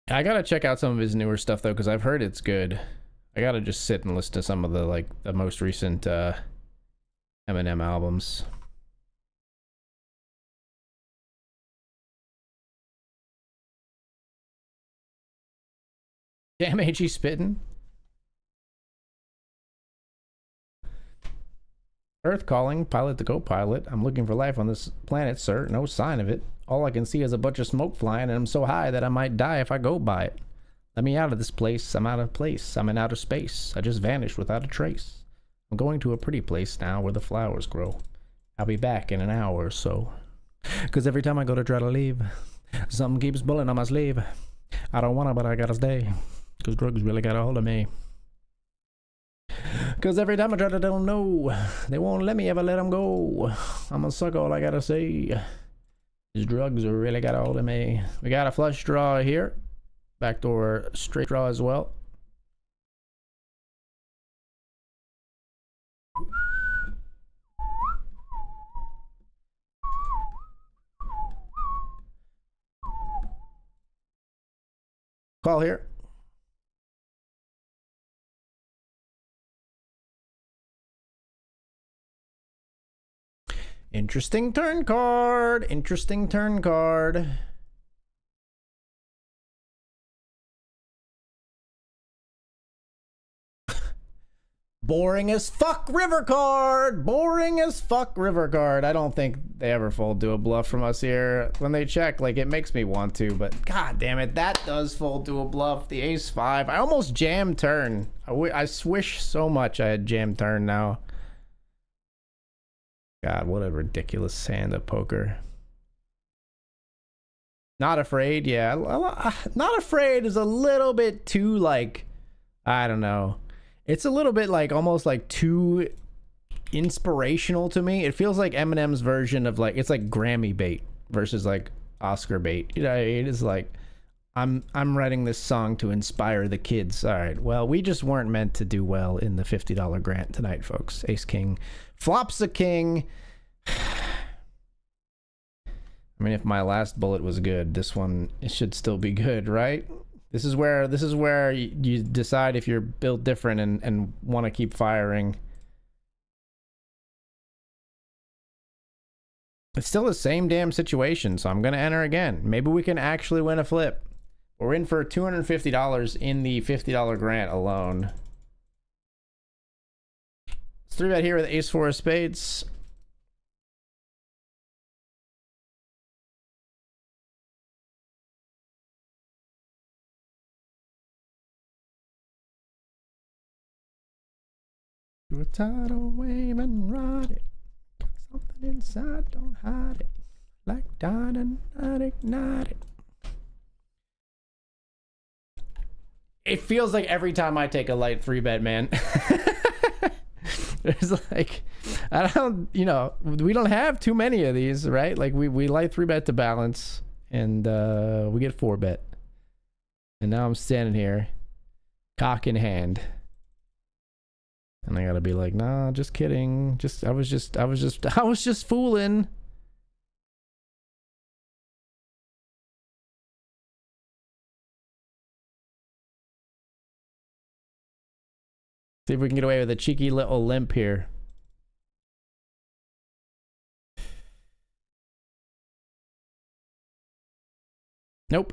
I gotta check out some of his newer stuff though, because I've heard it's good. I gotta just sit and listen to some of the most recent Eminem albums. Damn, AG spitting. Earth calling, pilot to co-pilot. I'm looking for life on this planet, sir. No sign of it. All I can see is a bunch of smoke flying, and I'm so high that I might die if I go by it. Let me out of this place. I'm out of place. I'm in outer space. I just vanished without a trace. I'm going to a pretty place now where the flowers grow. I'll be back in an hour or so. 'Cause every time I go to try to leave, something keeps pulling on my sleeve. I don't wanna, but I gotta stay. 'Cause drugs really got a hold of me. 'Cause every time I try to tell them no, they won't let me ever let them go. I'm gonna suck all I gotta say. These drugs are really got a hold of me. We got a flush draw here. Backdoor straight draw as well. Call here. Interesting turn card. Interesting turn card. Boring as fuck river card. Boring as fuck river card. I don't think they ever fold to a bluff from us here. When they check, like, it makes me want to, but god damn it, that does fold to a bluff. The ace 5. I almost jammed turn. I swish so much I had jammed turn now. God, what a ridiculous hand of poker. Not afraid, yeah. Not afraid is a little bit too, like, I don't know. It's a little bit like almost like too inspirational to me. It feels like Eminem's version of like, it's like Grammy bait versus like Oscar bait. You know, it is like, I'm writing this song to inspire the kids. All right, well, we just weren't meant to do well in the $50 grant tonight, folks. Ace King flops a king. I mean, if my last bullet was good, this one, it should still be good, right? This is where you decide if you're built different and want to keep firing. It's still the same damn situation, so I'm gonna enter again. Maybe we can actually win a flip. We're in for $250 in the $50 grant alone. Let's 3-bet here with ace 4 of spades. Do a tidal wave and ride it. Got something inside, don't hide it. Like dynamite, ignite it. It feels like every time I take a light 3-bet, man. There's like, I don't, we don't have too many of these, right? Like we light 3-bet to balance, and we get 4-bet. And now I'm standing here, cock in hand. And I gotta be like, nah, just kidding. I was just fooling. See if we can get away with a cheeky little limp here. Nope.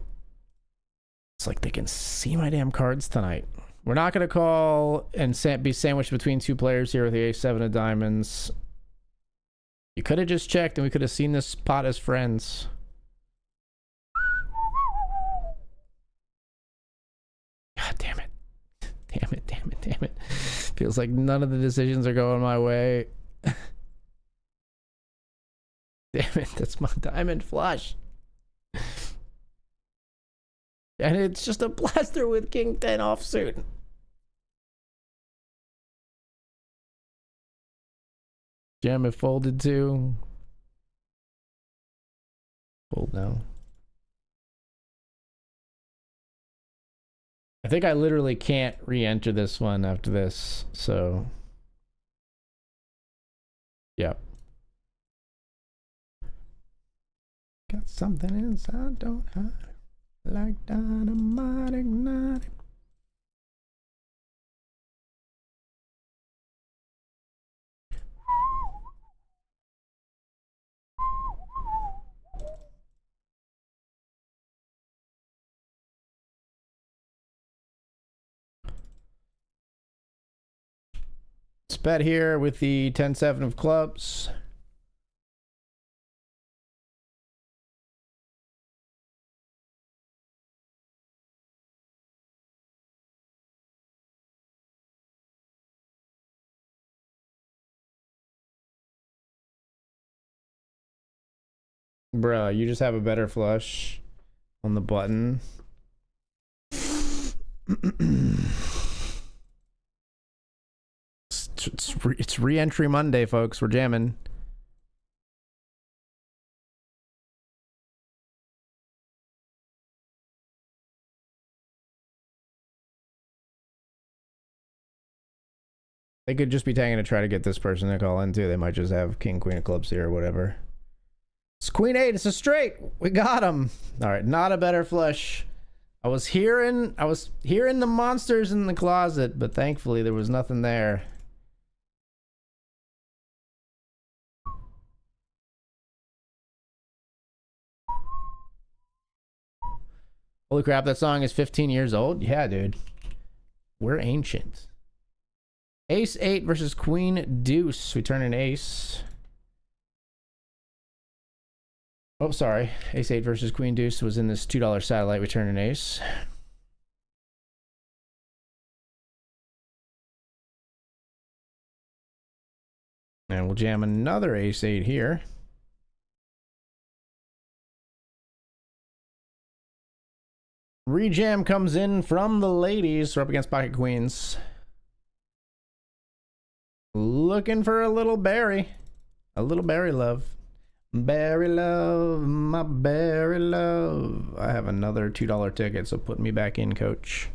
It's like they can see my damn cards tonight. We're not going to call and be sandwiched between two players here with the ace-7 of diamonds. You could have just checked and we could have seen this pot as friends. God damn it. Damn it, damn it, damn it. Feels like none of the decisions are going my way. Damn it, that's my diamond flush. And it's just a blaster with king 10 offsuit. Jam it folded too. Fold now. I think I literally can't re-enter this one after this, so. Yep. Got something inside, don't hide. Like dynamite ignited. Bet here with the 10-7 of clubs. Bruh, you just have a better flush on the button. It's re-entry Monday, folks. We're jamming. They could just be taking to try to get this person to call in too. They might just have king, queen of clubs here or whatever. It's queen 8. It's a straight. We got him. All right, not a better flush. I was hearing the monsters in the closet, but thankfully there was nothing there. Holy crap, that song is 15 years old? Yeah, dude. We're ancient. Ace 8 versus queen deuce. We turn an ace. Oh, sorry. Ace 8 versus queen deuce was in this $2 satellite. We turn an ace. And we'll jam another ace 8 here. Rejam comes in from the ladies. We're up against pocket queens. Looking for a little berry. A little berry love. Berry love, my berry love. I have another $2 ticket, so put me back in, coach.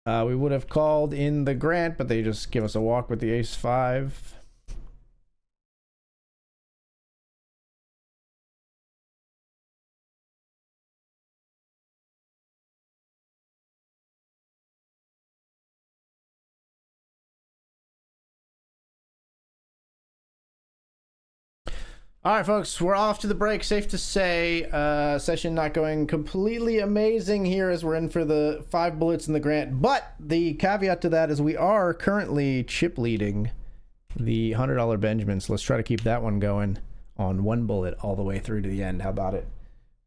We would have called in the grant, but they just give us a walk with the ace 5. All right, folks, we're off to the break. Safe to say, session not going completely amazing here as we're in for the 5 bullets in the grant. But the caveat to that is we are currently chip leading the $100 Benjamin. So let's try to keep that one going on 1 bullet all the way through to the end. How about it?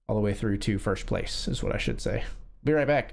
All the way through to first place is what I should say. Be right back.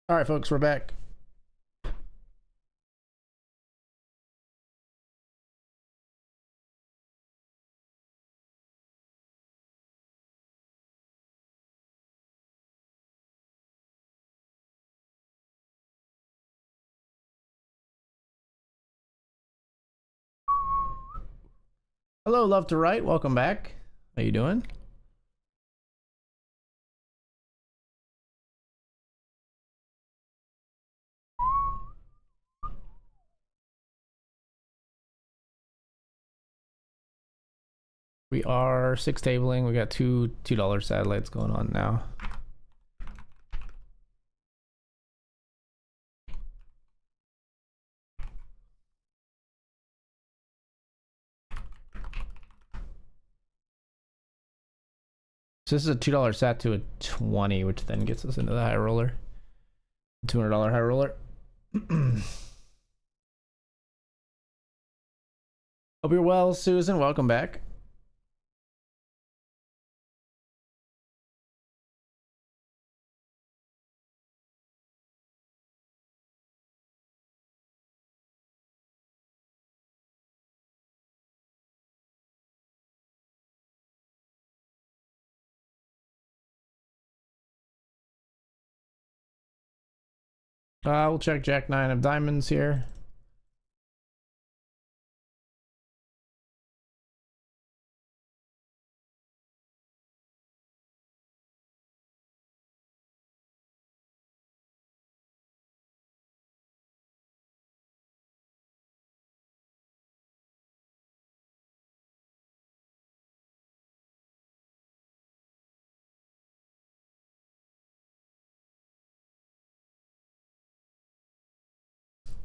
All right, folks, we're back. Hello, love to right. Welcome back. How you doing? We are six tabling. We got $2 satellites going on now. So this is a $2 sat to a 20, which then gets us into the high roller. $200 high roller. Hope you're well, Susan. Welcome back. We'll check Jack 9 of diamonds here.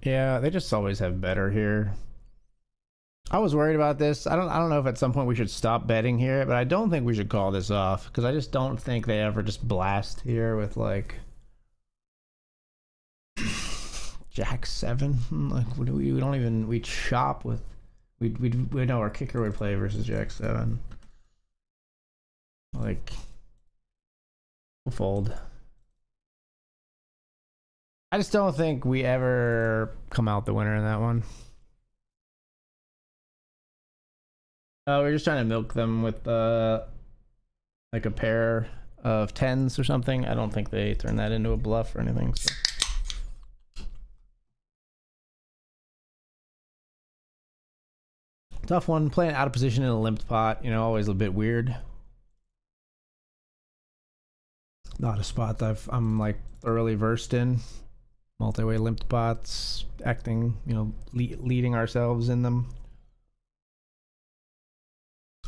Yeah, they just always have better here. I was worried about this. I don't know if at some point we should stop betting here, but I don't think we should call this off because I just don't think they ever just blast here with like Jack 7. Like we don't even we chop with we know our kicker would play versus Jack 7. Like we'll fold. I just don't think we ever come out the winner in that one. We're just trying to milk them with like a pair of 10s or something. I don't think they turn that into a bluff or anything. So. Tough one. Playing out of position in a limped pot, you know, always a bit weird. Not a spot that I'm like thoroughly versed in. Multi-way limped pots, acting, you know, leading ourselves in them.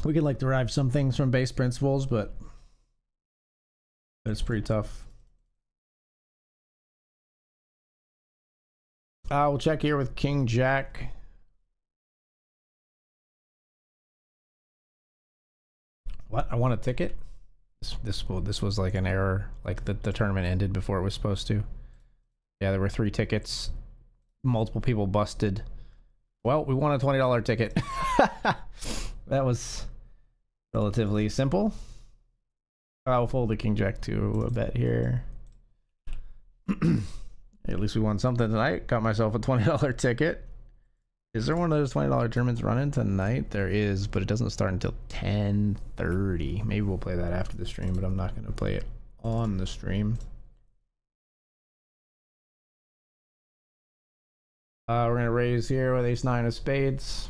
We can like derive some things from base principles, but it's pretty tough. We'll check here with King Jack. What? I want a ticket? This was like an error. Like the tournament ended before it was supposed to. Yeah, there were 3 tickets. Multiple people busted. Well, we won a $20 ticket. That was relatively simple. I'll fold the King Jack to a bet here. At least we won something tonight. Got myself a $20 ticket. Is there one of those $20 tournaments running tonight? There is, but it doesn't start until 10:30. Maybe we'll play that after the stream, but I'm not going to play it on the stream. We're going to raise here with ace 9 of spades.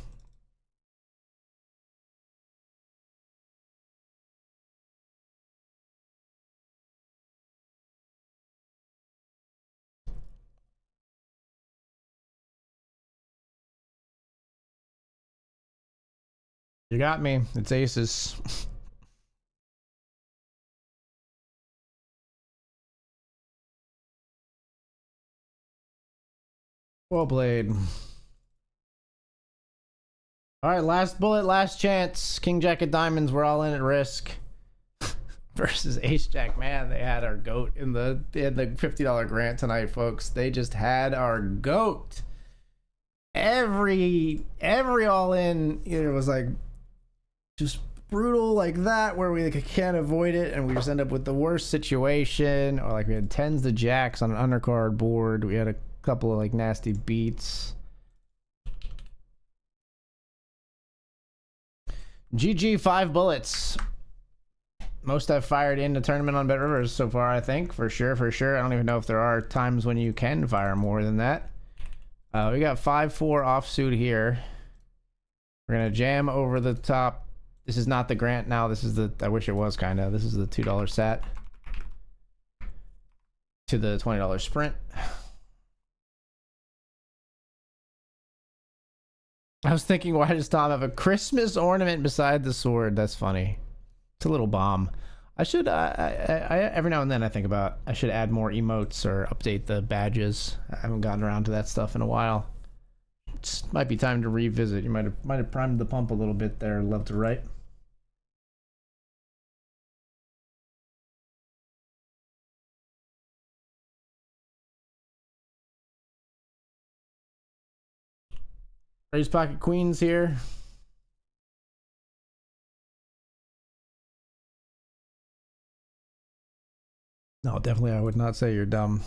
You got me. It's aces. Well played. All right, last bullet, last chance. King Jack of diamonds. We're all in at risk. Versus Ace Jack. Man, they had our goat in the $50 grant tonight, folks. They just had our goat. Every all in, it was like just brutal like that where we can't avoid it and we just end up with the worst situation, or like we had tens to jacks on an undercard board. We had a couple of like nasty beats. GG 5 bullets. Most I've fired in the tournament on BetRivers so far, I think. For sure. I don't even know if there are times when you can fire more than that. We got 5-4 offsuit here. We're going to jam over the top. This is not the Grant now. This is the... I wish it was, kind of. This is the $2 sat. To the $20 sprint. I was thinking, why does Tom have a Christmas ornament beside the sword? That's funny. It's a little bomb. I should, I every now and then I think about I should add more emotes or update the badges. I haven't gotten around to that stuff in a while. It might be time to revisit. You might have primed the pump a little bit there, left to right. Raise pocket queens here. No, definitely I would not say you're dumb.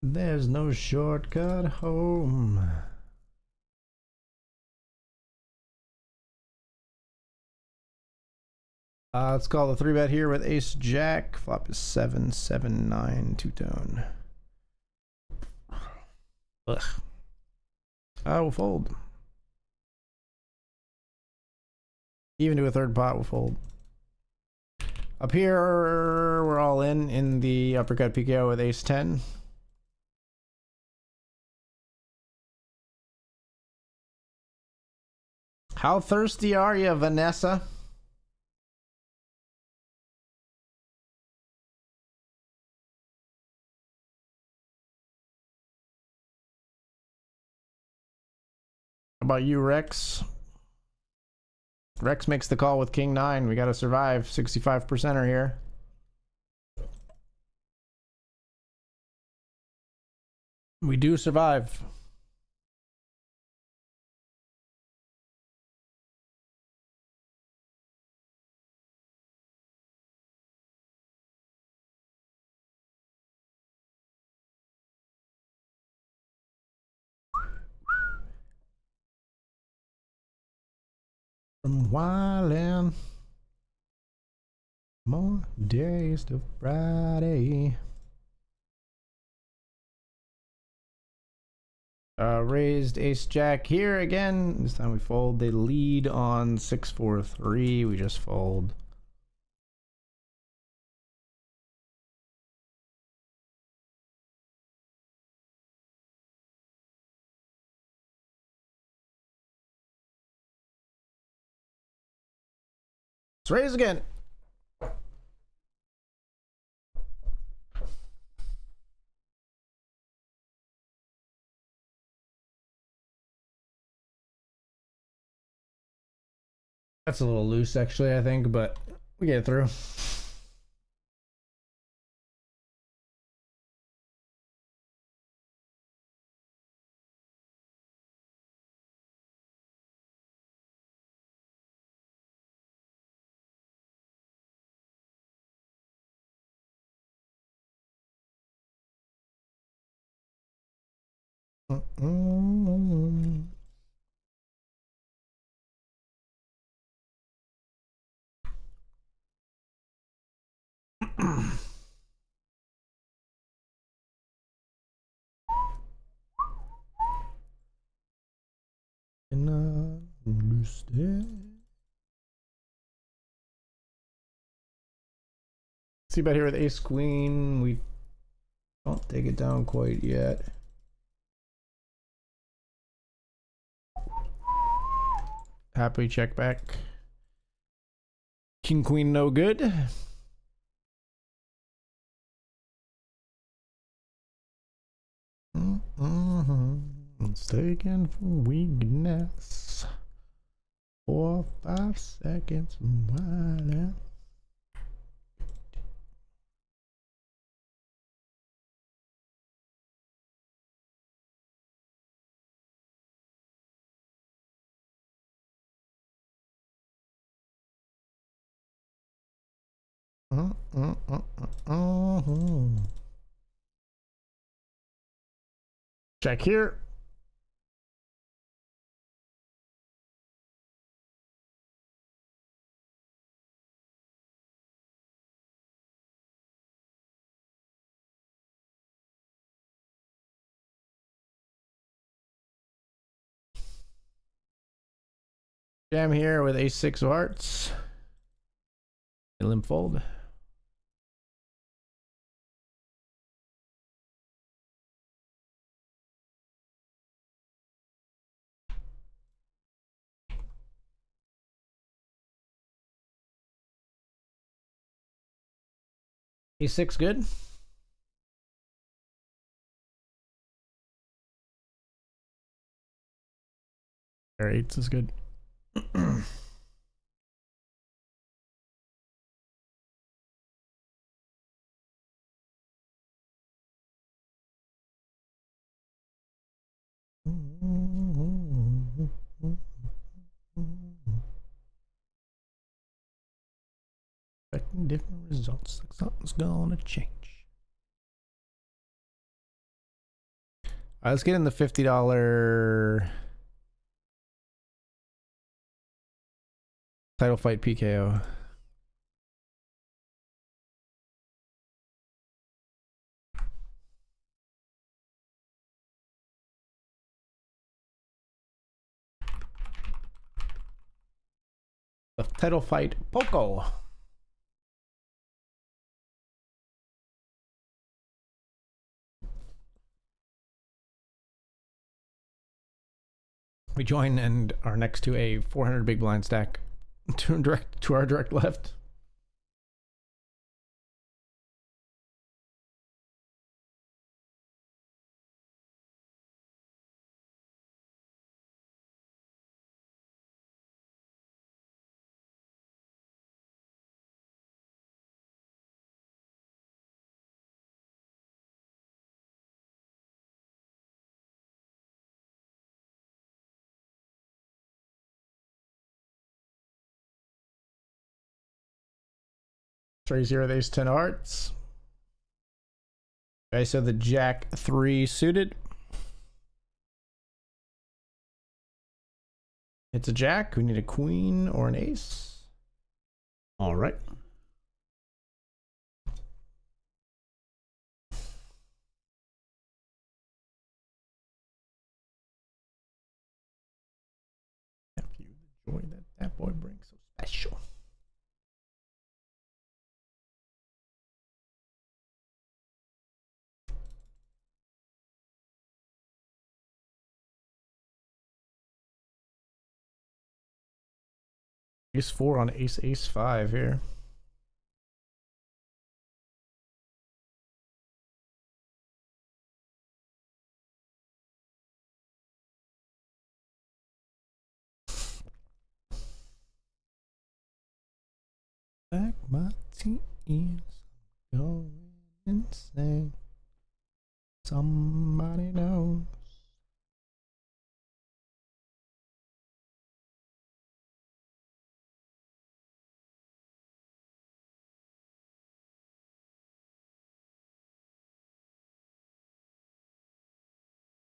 There's no shortcut home. Let's call the 3-bet here with ace jack. Flop is 7-7-9 two-tone. Ugh. I will fold. Even to a third pot will fold. Up here, we're all in the uppercut PKO with ace 10. How thirsty are you, Vanessa? How about you, Rex? Rex makes the call with king 9. We gotta survive. 65%er here. We do survive. From wildin', more days to Friday. Raised ace jack here again. This time we fold. They lead on 6-4-3. We just fold. Let's raise again. That's a little loose, actually, I think, but we get it through. Mm-mm. Cannot understand. See about here with ace queen. We don't take it down quite yet. Happy check back. King queen no good. It's taken from weakness. 4 or 5 seconds. While check here. Jam here with ace 6 of hearts. And limp fold. Ace 6 good. Or 8s is good. Expecting different results. Like something's gonna change. All right, let's get in the $50 title fight PKO. The title fight Poco. We join and are next to a 400 big blind stack to our direct left. Raise here with ace 10 hearts. Okay, so the jack 3 suited. It's a jack. We need a queen or an ace. All right. Have you the joy that that boy brings so special. Ace 4 on ace ace 5 here. Back my tears going insane. Somebody knows.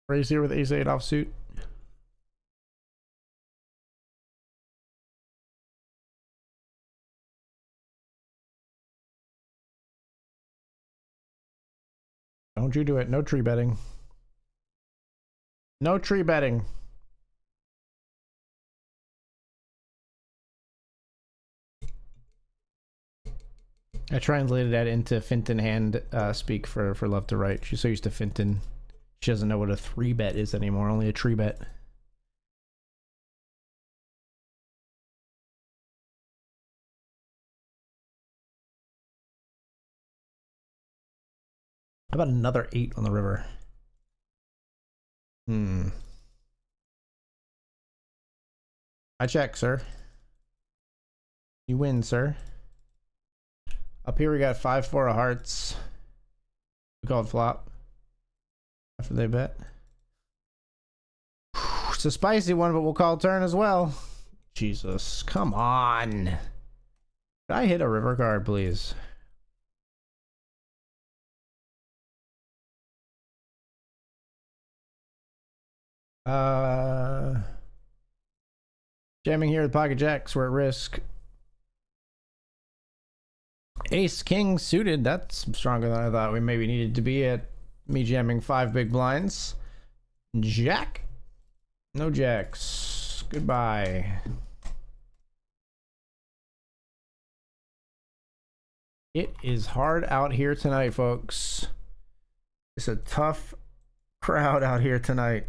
Raise here with ace 8 offsuit. Don't you do it. No tree betting. No tree betting. I translated that into Finton hand speak for left to right. She's so used to Finton. She doesn't know what a 3-bet is anymore, only a tree bet. How about another 8 on the river? I check, sir. You win, sir. Up here we got 5-4 of hearts. We call it flop. After they bet. It's a spicy one, but we'll call turn as well. Jesus, come on. Could I hit a river card, please? Jamming here with pocket jacks, we're at risk. Ace king suited, that's stronger than I thought we maybe needed to be at me jamming 5 big blinds. Jack? No jacks. Goodbye. It is hard out here tonight, folks. It's a tough crowd out here tonight.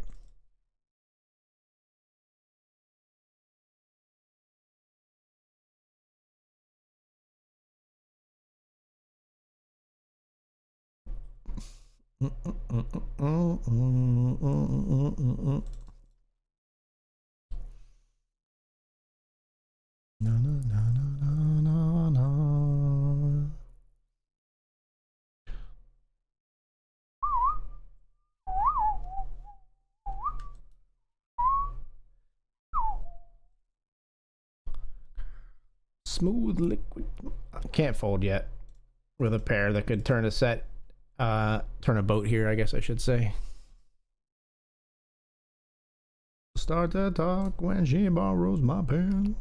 No, no, no, no, no, no. Smooth liquid. I can't fold yet with a pair that could turn a set. Turn a boat here, I guess I should say. Start to talk when she borrows my pen.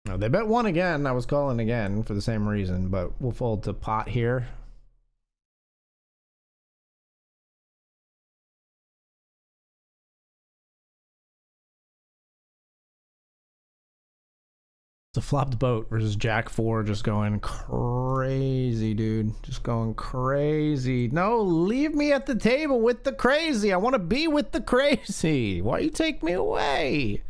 No, they bet 1 again. I was calling again for the same reason, but we'll fold to pot here. It's a flopped boat versus Jack 4 just going crazy, dude. Just going crazy. No, leave me at the table with the crazy. I want to be with the crazy. Why you take me away?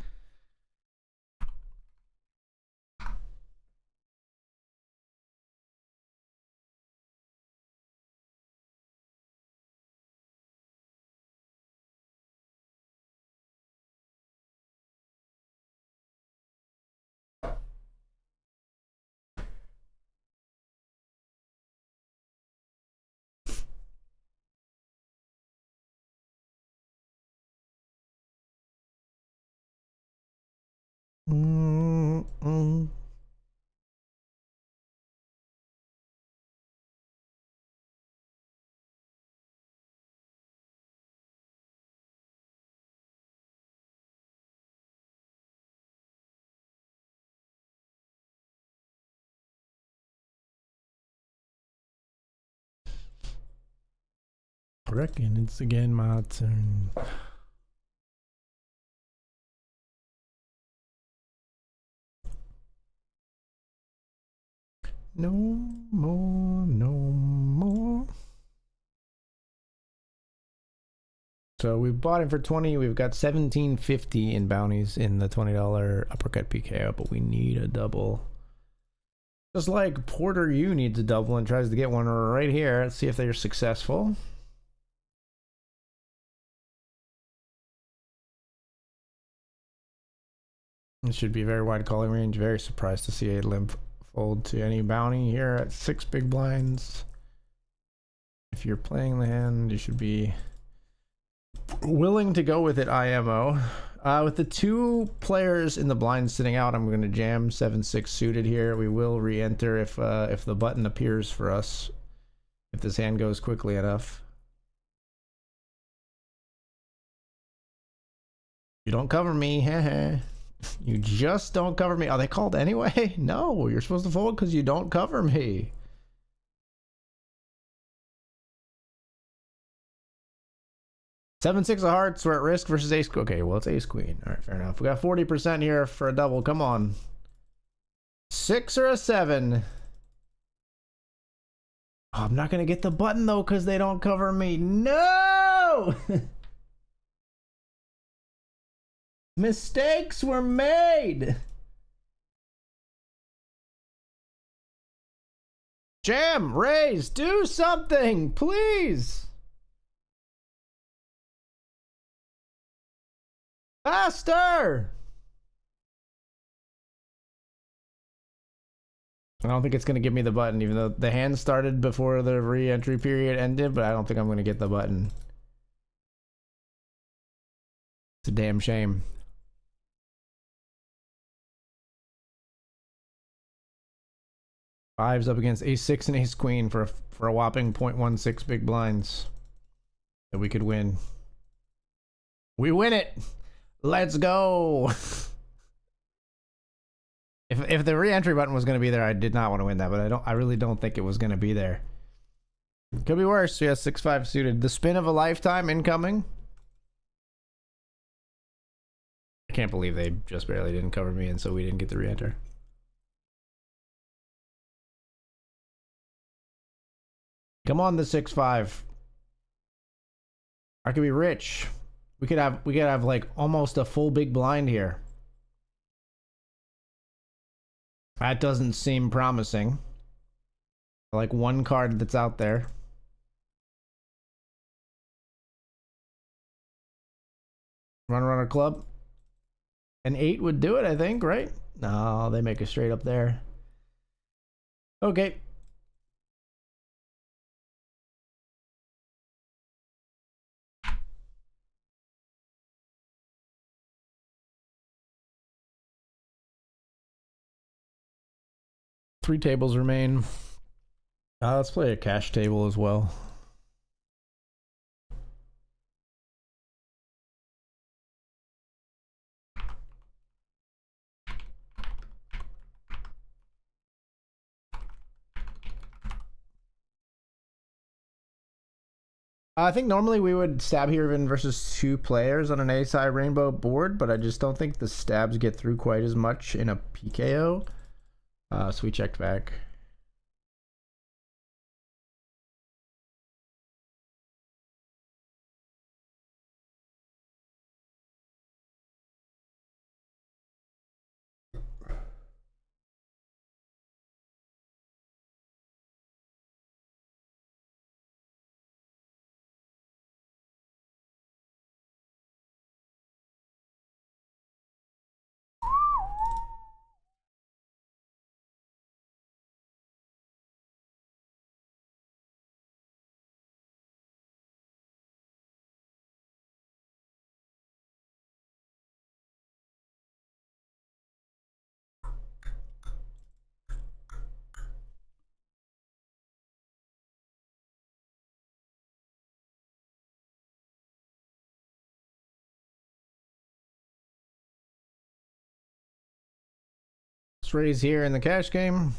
I reckon it's again my turn. No more, no more. So we bought it for 20. We've got $17.50 in bounties in the $20 uppercut PKO, but we need a double. Just like Porter U needs a double and tries to get one right here. Let's see if they're successful. It should be a very wide calling range. Very surprised to see a limp fold to any bounty here at 6 big blinds. If you're playing the hand, you should be willing to go with it, IMO. With the 2 players in the blind sitting out, I'm going to jam 7-6 suited here. We will re-enter if the button appears for us. if this hand goes quickly enough. You don't cover me, heh. You just don't cover me. Are they called anyway? No, you're supposed to fold because you don't cover me. Seven, six of hearts. We're at risk versus ace. Okay, well, it's ace queen. All right, fair enough. We got 40% here for a double. Come on. 6 or a 7. Oh, I'm not going to get the button, though, because they don't cover me. No! Mistakes were made. Jam, raise, do something, please. Faster. I don't think it's going to give me the button, even though the hand started before the re-entry period ended, but I don't think I'm going to get the button. It's a damn shame. Fives up against ace six and ace queen for a whopping 0.16 big blinds that we could win. We win it. Let's go. If the re-entry button was going to be there, I did not want to win that, but I really don't think it was going to be there. Could be worse. Yeah, 6-5 suited. The spin of a lifetime incoming. I can't believe they just barely didn't cover me, and so we didn't get the re-enter. Come on, the 6-5. I could be rich. We could have like almost a full big blind here. That doesn't seem promising. Like one card that's out there. Runner club. An 8 would do it, I think, right? No, they make a straight up there. Okay. Three tables remain. Let's play a cash table as well. I think normally we would stab here even versus 2 players on an ace-high rainbow board, but I just don't think the stabs get through quite as much in a PKO. So we checked back. Let's raise here in the cash game.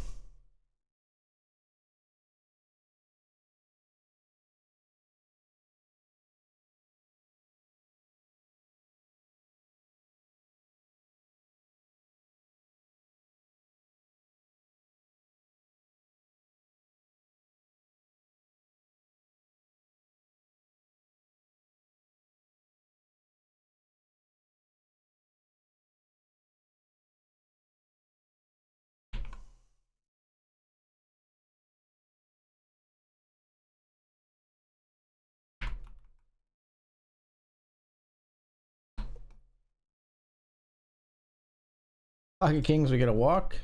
Pocket kings, we get a walk.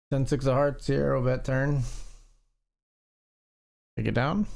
Ten six of hearts here, we'll bet turn. Take it down.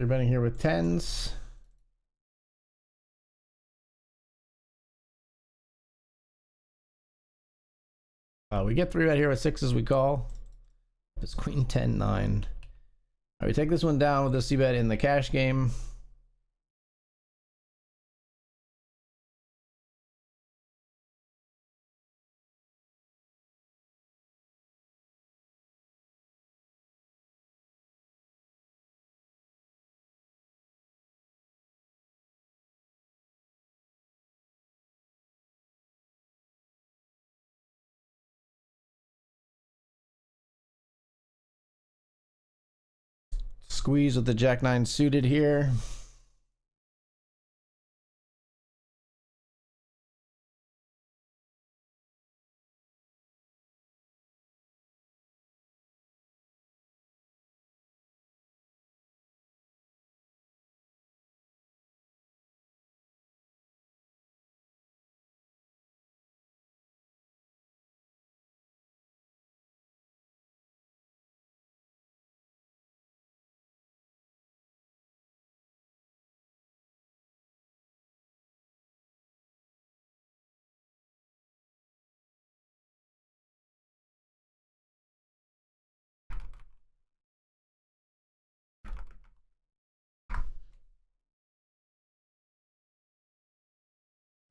They're betting here with tens. We get 3-bet here with sixes. We call. It's queen 10 9. All right, we take this one down with the c-bet in the cash game. Squeeze with the jack 9 suited here.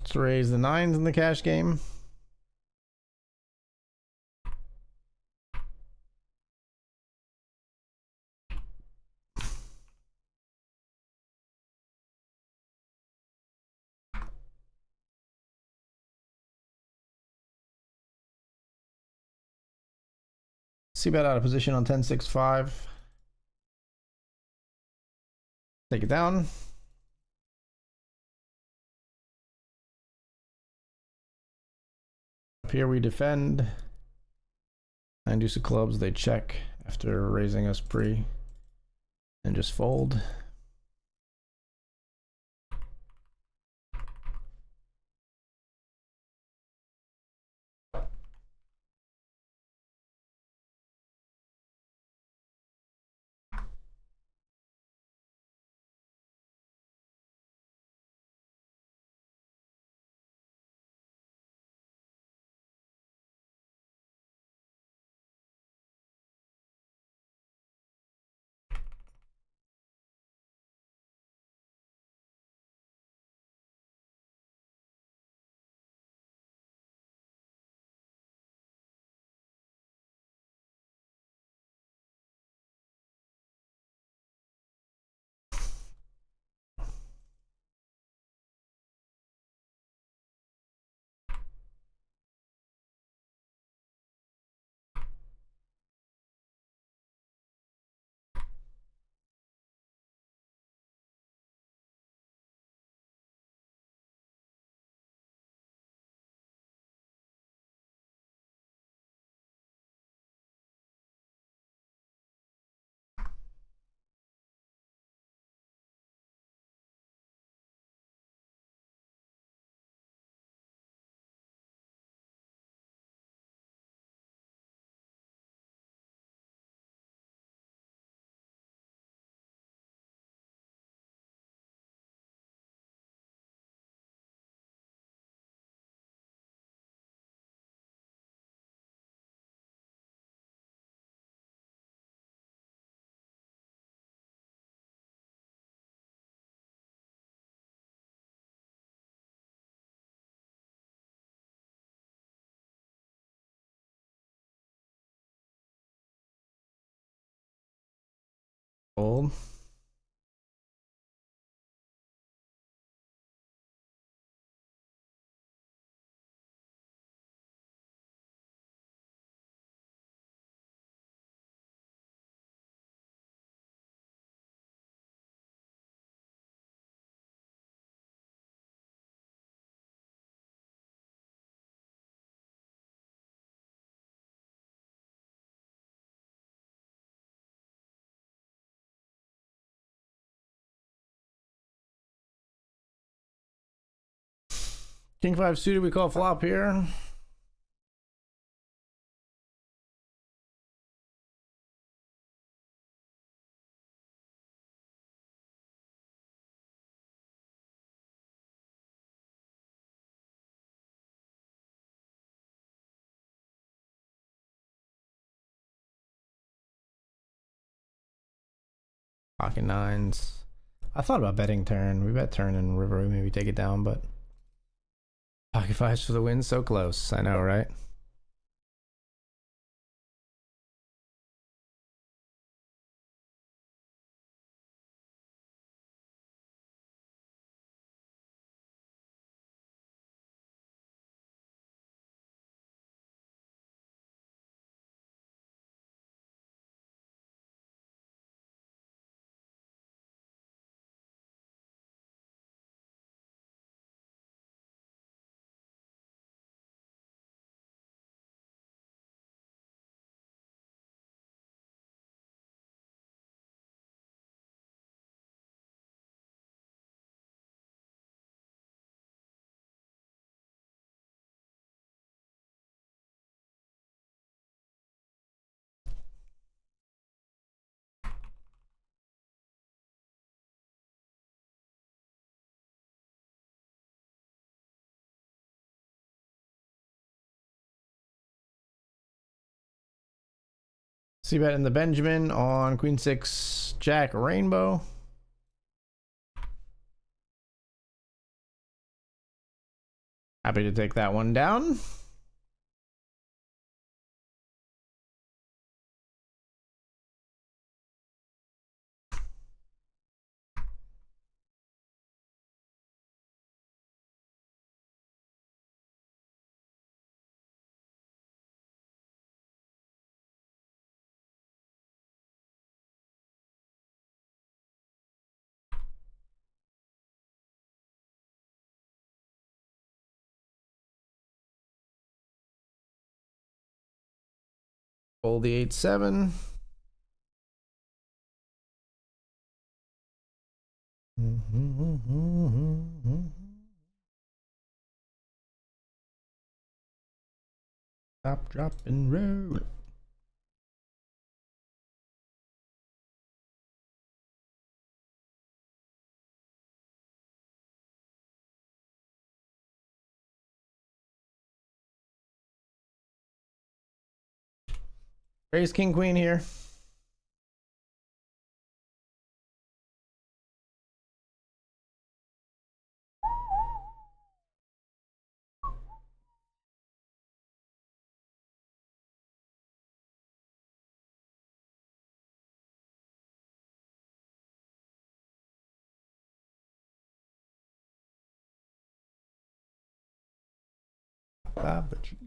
Let's raise the nines in the cash game. C-bet out of position on 10-6-5. Take it down. Up here we defend. 9 deuce of clubs, they check after raising us pre and just fold. Fold. King 5 suited, we call flop here. Pocket nines. I thought about betting turn. We bet turn and river, maybe take it down, but pocket fives for the win. So close. I know, right? See bet in the Benjamin on Queen 6 Jack Rainbow. Happy to take that one down. Fold the 8-7. Stop, drop, and roll. Raise king queen here. Baba Jesus.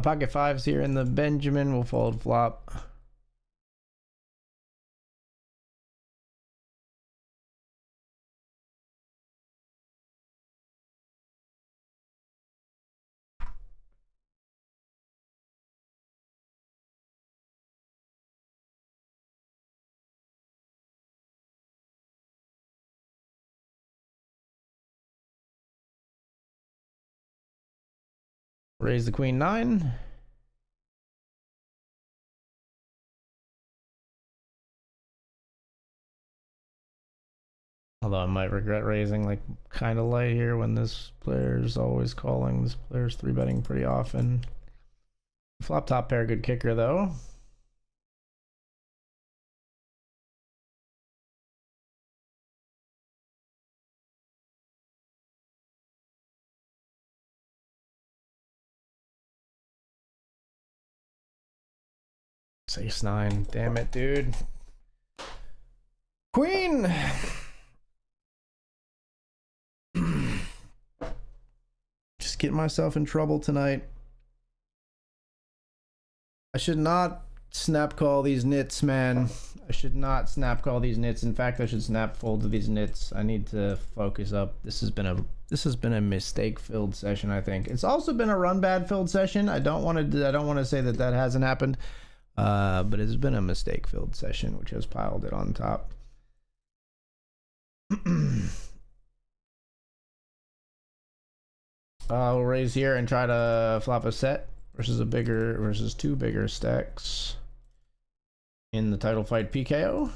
Pocket fives here in the Benjamin. Will fold flop. Raise the queen 9. Although I might regret raising like kind of light here when this player's always calling. This player's 3-betting pretty often. Flop top pair, good kicker though. Ace 9, damn it, dude. Queen. Just getting myself in trouble tonight. I should not snap call these nits, man. I should not snap call these nits. In fact, I should snap fold to these nits. I need to focus up. This has been a mistake filled session, I think. It's also been a run bad filled session. I don't want to say that hasn't happened. But it's been a mistake filled session, which has piled it on top. We'll raise here and try to flop a set versus two bigger stacks in the title fight PKO.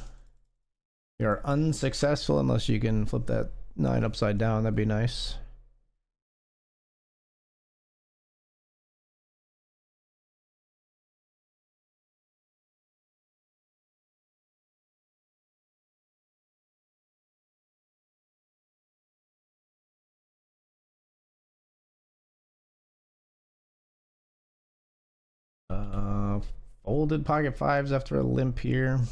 We are unsuccessful unless you can flip that 9 upside down. That'd be nice. Folded pocket fives after a limp here. I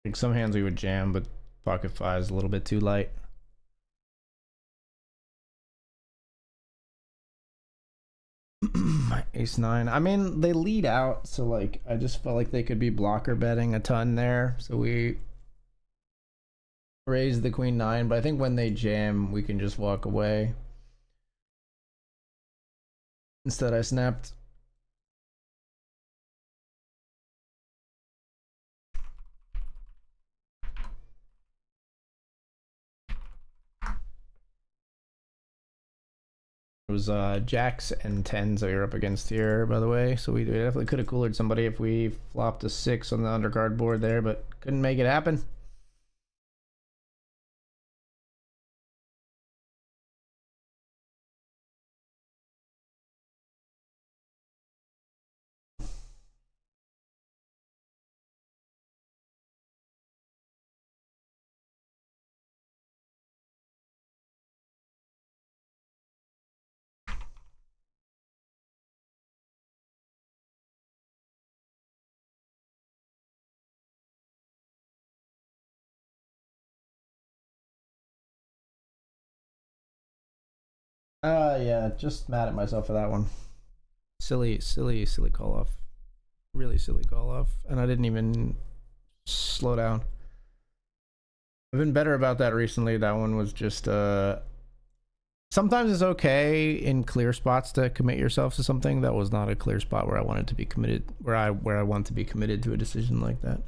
think some hands we would jam, but pocket fives a little bit too light. Ace 9. I mean, they lead out, so like I just felt like they could be blocker betting a ton there. So we raised the queen 9, but I think when they jam, we can just walk away. Instead, I snapped. It was jacks and 10s that you're up against here, by the way. So we definitely could have coolered somebody if we flopped a 6 on the undercard board there, but couldn't make it happen. Yeah, just mad at myself for that one. Silly call off. Really silly call off. And I didn't even slow down. I've been better about that recently. That one was just sometimes it's okay in clear spots to commit yourself to something. That was not a clear spot where I wanted to be committed, where I want to be committed to a decision like that.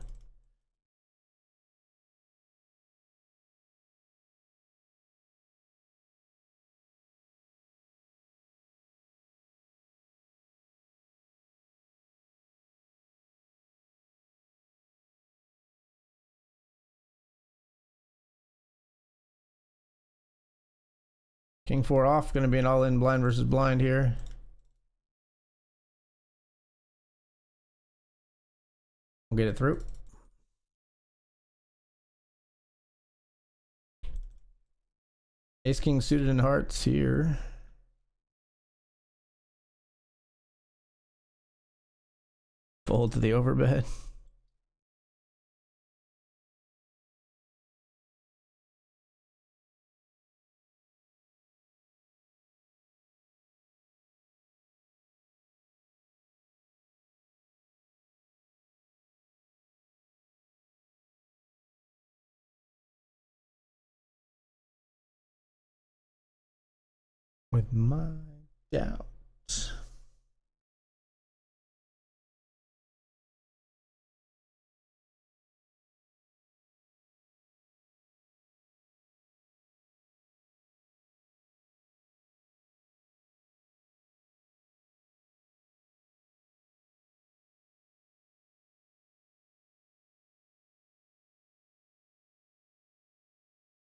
King 4 off, going to be an all-in blind versus blind here. We'll get it through. Ace King suited in hearts here. Fold to the overbet. With my doubts.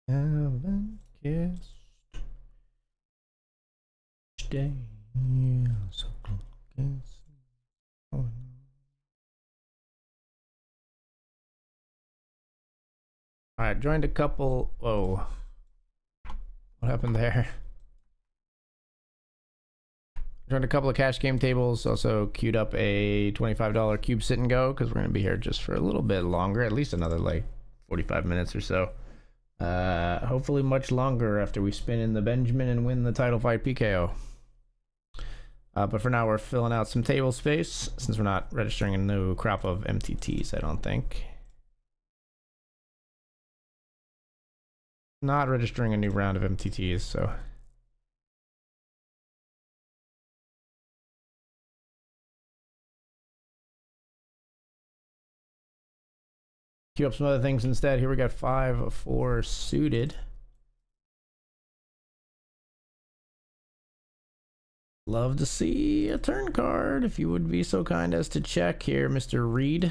Haven't kissed. Day, so close. Oh. Alright, joined a couple. Whoa. What happened there? Joined a couple of cash game tables. Also queued up a $25 cube sit and go because we're going to be here just for a little bit longer, at least another like 45 minutes or so. Hopefully much longer after we spin in the Benjamin and win the title fight PKO. But for now, we're filling out some table space since we're not registering a new crop of MTTs, I don't think. Not registering a new round of MTTs, so. Queue up some other things instead. Here we got 5-4 suited. Love to see a turn card if you would be so kind as to check here, Mr. Reed.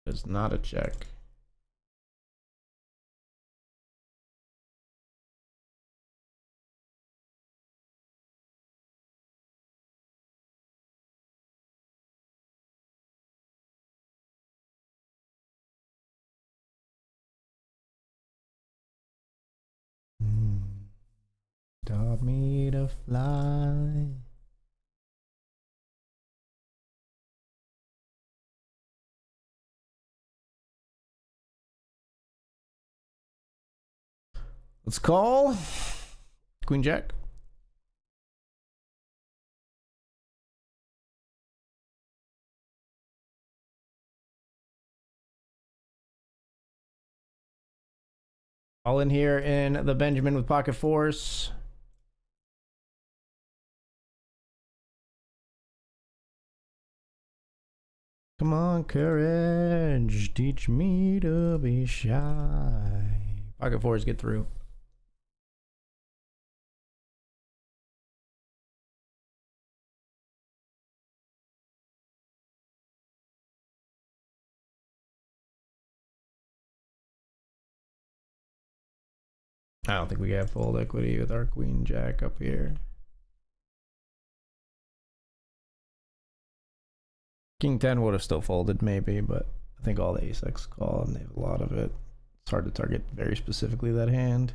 It's not a check. Taught me to fly. Let's call. Queen Jack. All in here in the Benjamin with pocket force. Come on, courage. Teach me to be shy. Pocket fours get through. I don't think we have full equity with our Queen Jack up here. King 10 would have still folded maybe, but I think all the ace-x call and they have a lot of it. It's hard to target very specifically that hand.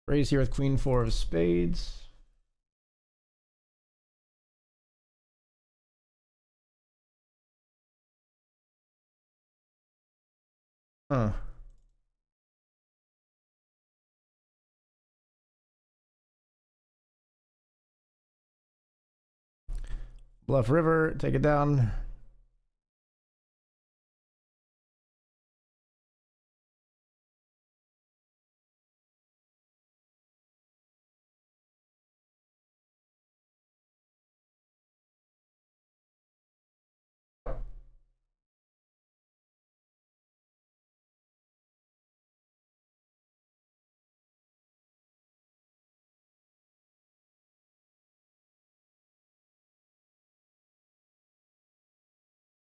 Raise here with Queen 4 of spades. Huh. Bluff river, take it down.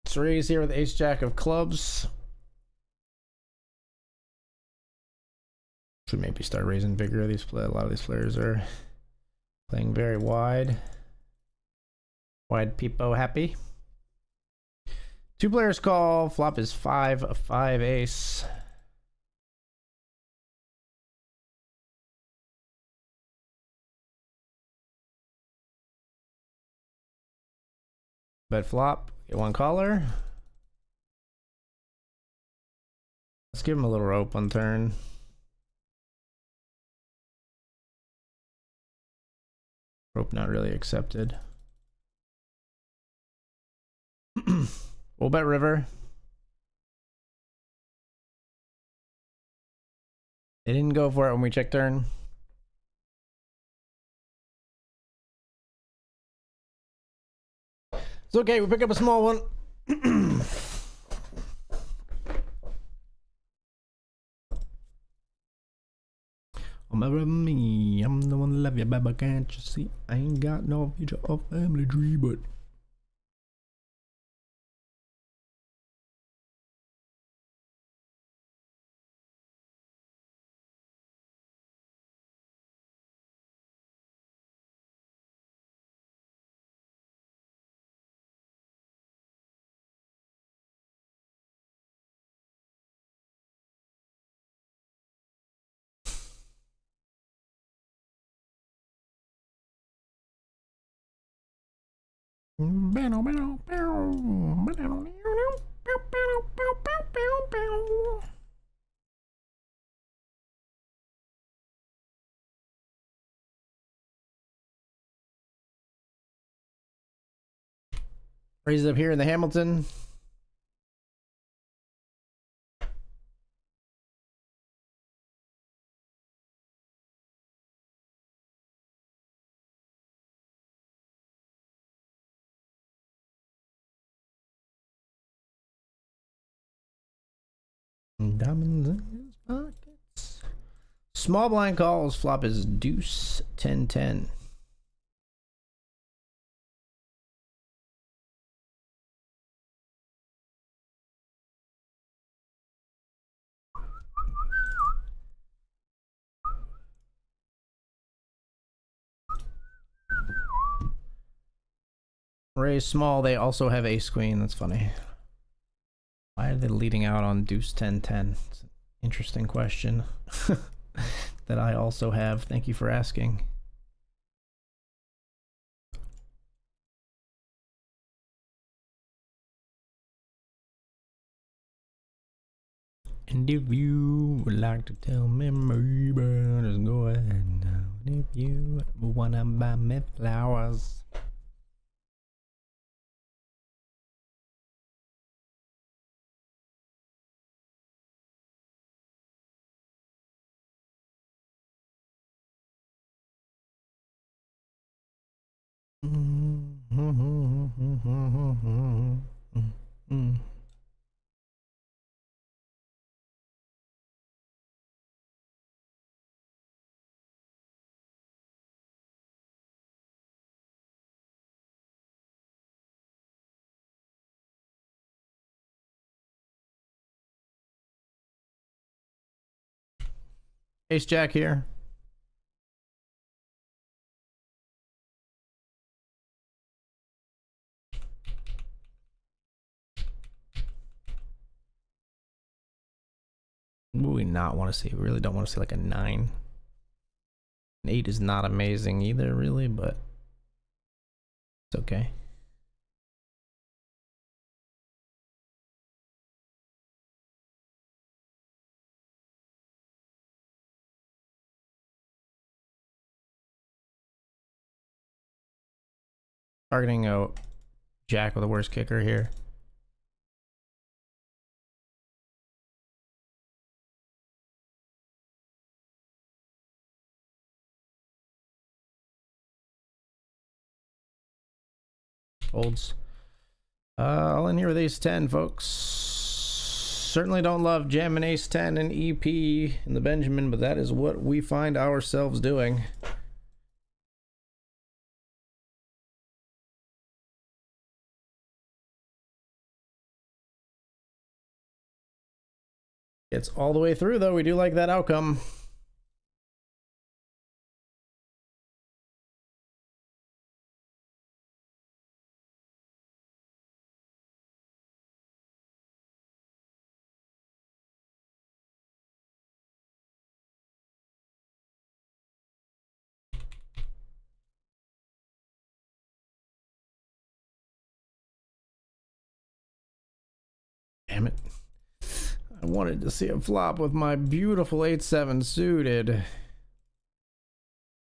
Let's raise here with ace jack of clubs. Should maybe start raising bigger. A lot of these players are playing very wide. Wide peepo happy. Two players call. Flop is 5-5 ace. Bet flop. Get one caller. Let's give him a little rope on turn. Rope not really accepted. We'll bet river. They didn't go for it when we check turn. It's okay, we pick up a small one. Remember me, I'm the one that love you, baby, can't you see? I ain't got no future or family tree, but Raise up here in the Hamilton. Diamonds in his pockets. Small blind calls. Flop is deuce 10-10. Raise small. They also have ace queen. That's funny. Why are they leading out on deuce 10-10? It's an interesting question that I also have. Thank you for asking. And if you would like to tell me, maybe just go ahead now. And if you wanna buy me flowers. Ace jack here. We not want to see. We really don't want to see like a 9. An 8 is not amazing either, really, but it's okay. Targeting a jack with a worse kicker here. Folds. All in here with ace 10, folks. Certainly don't love jamming ace 10 and EP in the Benjamin, but that is what we find ourselves doing. It's all the way through, though. We do like that outcome. Damn it. I wanted to see a flop with my beautiful 8-7 suited.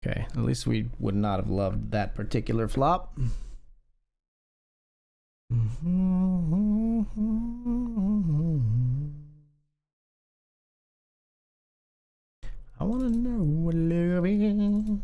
Okay, at least we would not have loved that particular flop. I want to know what love is.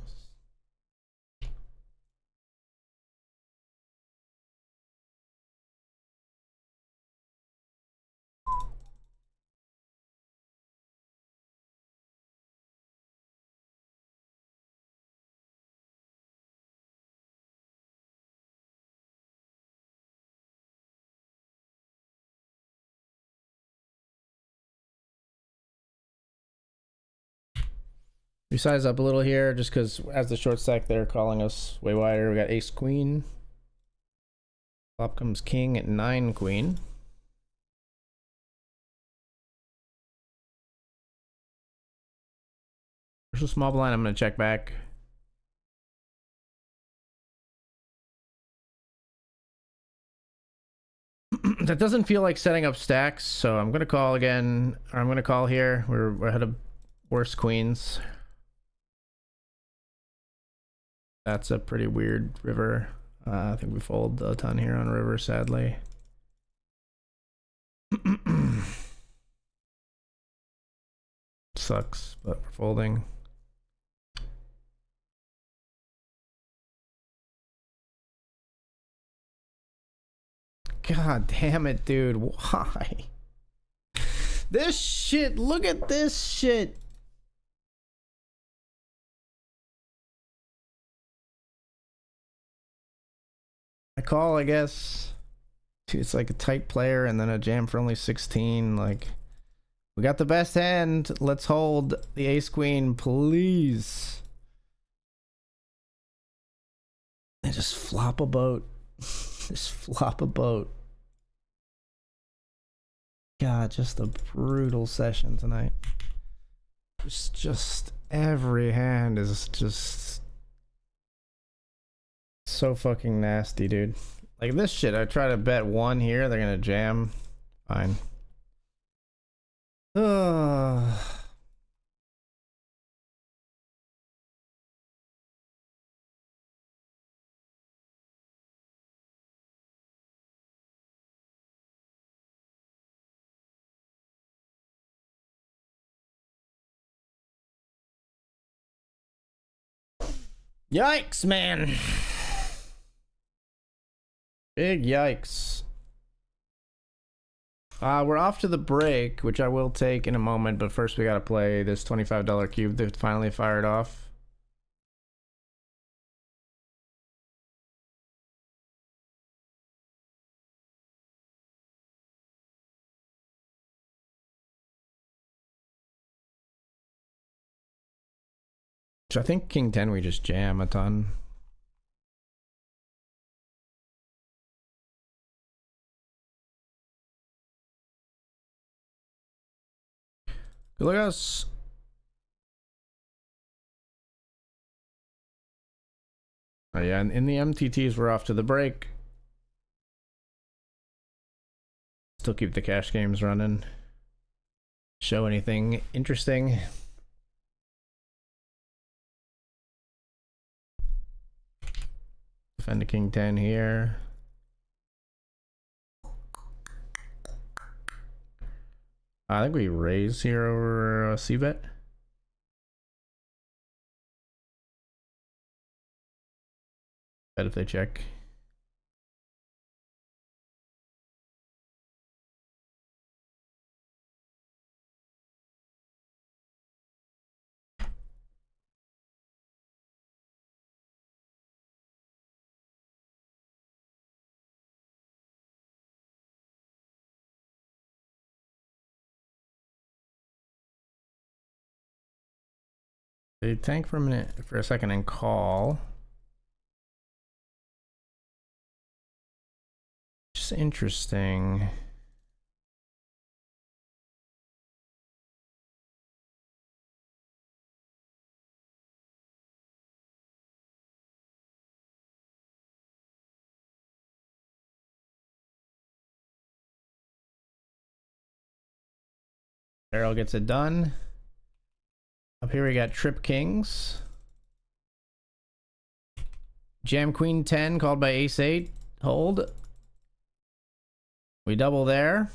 We size up a little here just because as the short stack they're calling us way wider. We got ace queen. Flop comes king at 9 queen. There's a small blind. I'm going to check back. That doesn't feel like setting up stacks, so I'm going to call again. Or I'm going to call here. We're ahead of worse queens. That's a pretty weird river. I think we fold a ton here on river, sadly. Sucks, but we're folding. God damn it, dude. Why? This shit. Look at this shit. I call, I guess. It's like a tight player and then a jam for only 16. Like, we got the best hand. Let's hold the ace queen, please. And just flop a boat. Just flop a boat. God, just a brutal session tonight. Just every hand is just so fucking nasty, dude. Like this shit, I try to bet one here, they're gonna jam. Fine. Yikes, man. Big yikes. We're off to the break, which I will take in a moment, but first we gotta play this $25 cube that finally fired off. So I think King 10 we just jam a ton. Look at us. Oh yeah, and in the MTTs we're off to the break. Still keep the cash games running. Show anything interesting. Defend a King 10 here. I think we raise here over a C-bet. Bet if they check. They tank for a second and call. Just interesting. Barrel gets it done. Up here we got trip kings. Jam queen 10 called by ace 8. Hold. We double there.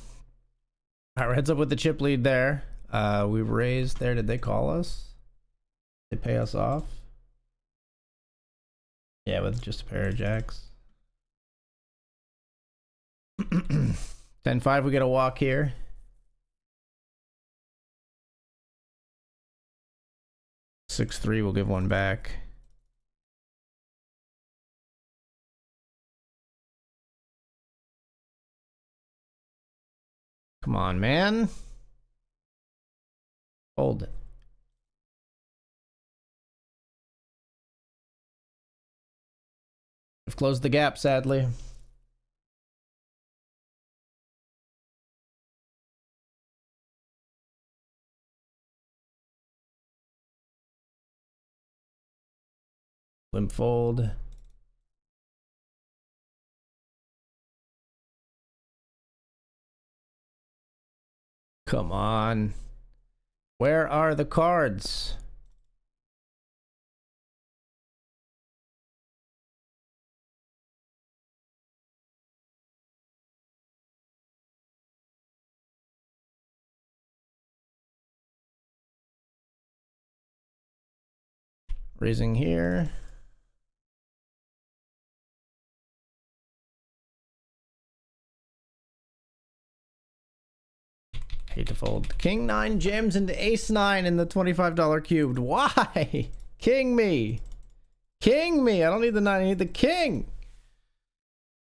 All right, we're heads up with the chip lead there. We raised there. Did they call us? They pay us off? Yeah, with just a pair of jacks. 10-5, we get a walk here. Six three, we'll give one back. Come on, man. Hold it. We've closed the gap, sadly. Limp fold. Come on. Where are the cards? Raising here. Hate to fold. King 9 jams into ace 9 in the $25 cubed. Why? King me. King me. I don't need the 9. I need the king.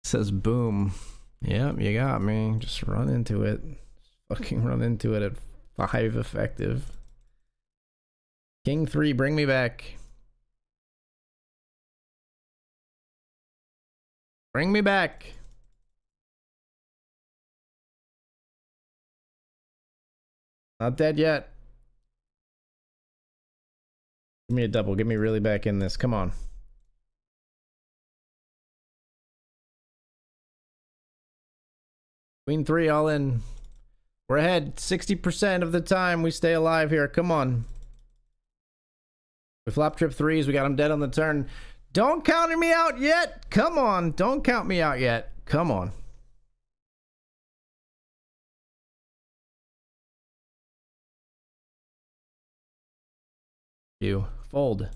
Says boom. Yep, you got me. Just run into it. Fucking run into it at 5 effective. King 3, bring me back. Bring me back. Not dead yet. Give me a double. Get me really back in this. Come on. Queen 3 all in. We're ahead 60% of the time. We stay alive here. Come on. We flop trip 3s. We got him dead on the turn. Don't count me out yet. Come on. Don't count me out yet. Come on. You fold.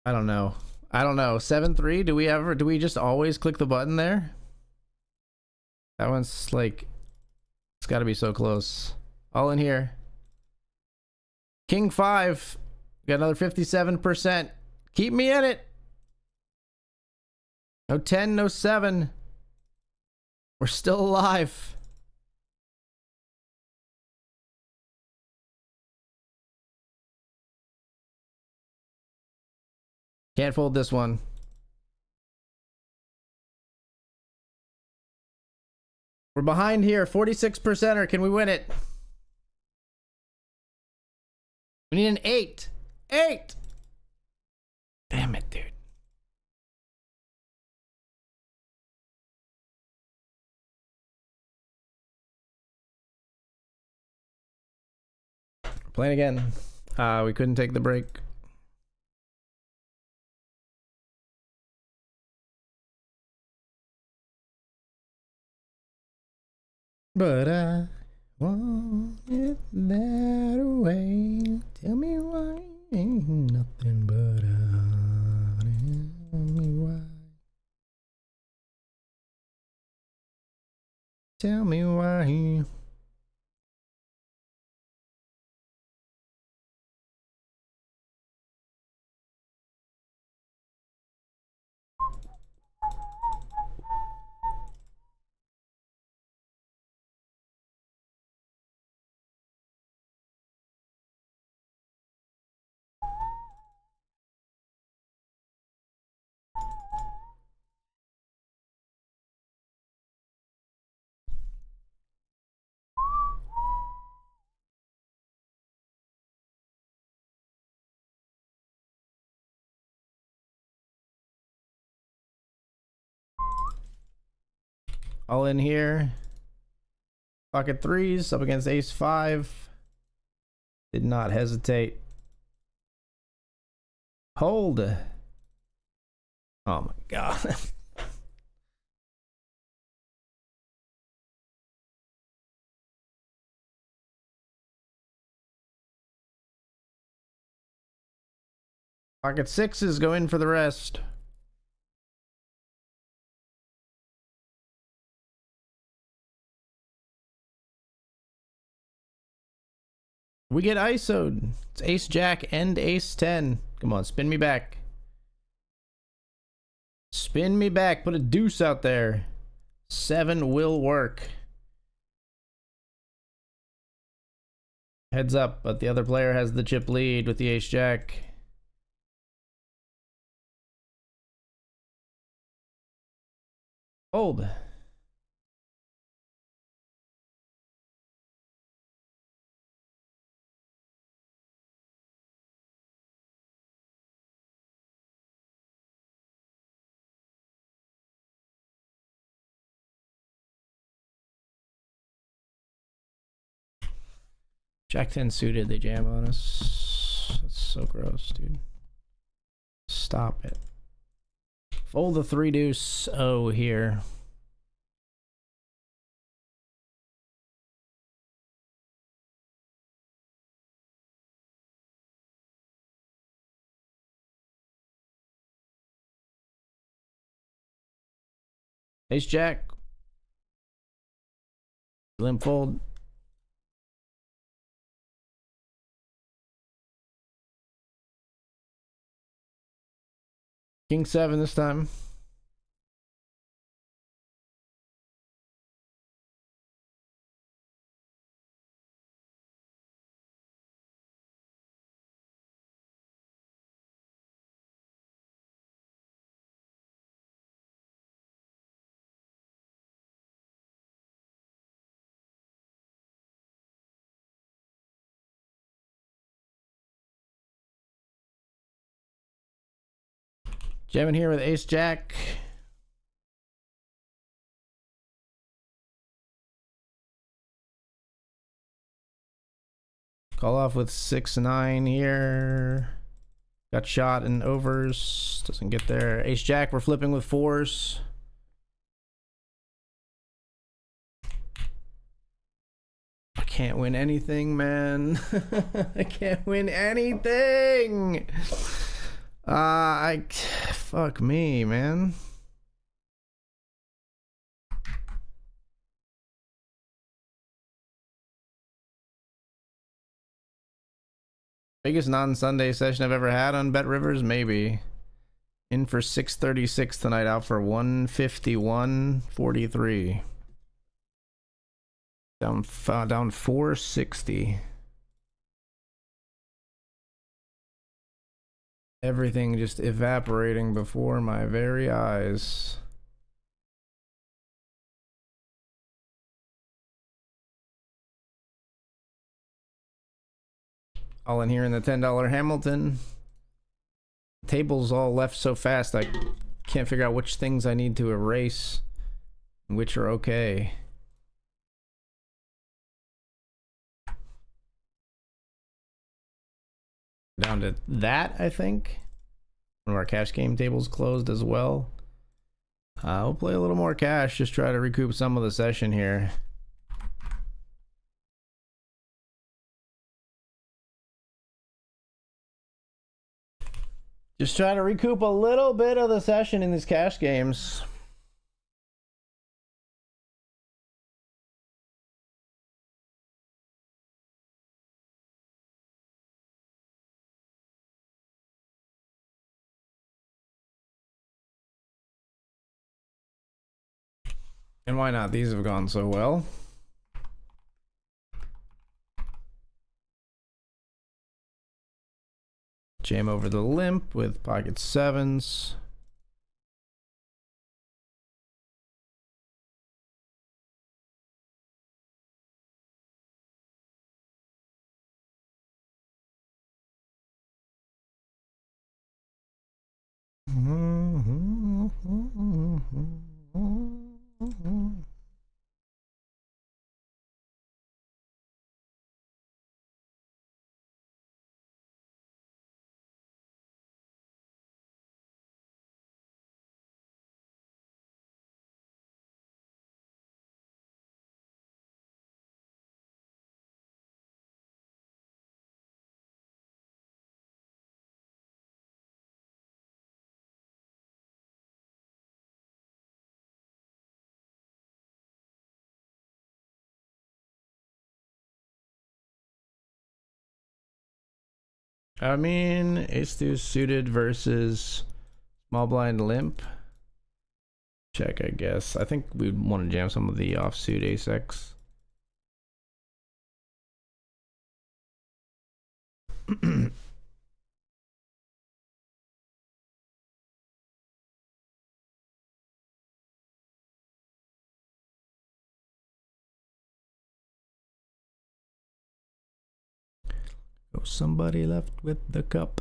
I don't know. 7-3. Do we just always click the button there? That one's like, it's got to be so close. All in here. King 5. Got another 57%. Keep me in it. No 10, no 7. We're still alive. Can't fold this one. We're behind here. 46%er. Can we win it? We need an 8. 8! Damn it, dude. We're playing again. We couldn't take the break. But I want it that way. Tell me why ain't nothing but tell me why. Tell me why. All in here. Pocket 3s up against ace 5. Did not hesitate. Hold. Oh my god. Pocket 6s go in for the rest. We get ISO'd. It's ace jack and ace 10. Come on, spin me back. Spin me back. Put a deuce out there. 7 will work. Heads up, but the other player has the chip lead with the ace jack. Fold. Jack 10 suited, they jam on us. That's so gross, dude. Stop it. Fold the 3 deuce O here. Ace Jack. Limp fold. King 7 this time. Jamming here with Ace Jack. Call off with 6-9 here. Got shot in overs. Doesn't get there. Ace Jack, we're flipping with 4s. I can't win anything, man. I can't win anything. Fuck me, man. Biggest non-Sunday session I've ever had on BetRivers, maybe. In for 636 tonight, out for 151.43. Down 460. Everything just evaporating before my very eyes. All in here in the $10 Hamilton. Tables all left so fast I can't figure out which things I need to erase and which are okay. Down to that, I think. One of our cash game tables closed as well. We'll play a little more cash, just try to recoup some of the session here. Just try to recoup a little bit of the session in these cash games. And why not? These have gone so well. Jam over the limp with pocket 7s. I mean, ace-2 suited versus small blind limp. Check, I guess. I think we'd want to jam some of the offsuit ace-x. Oh, somebody left with the cup.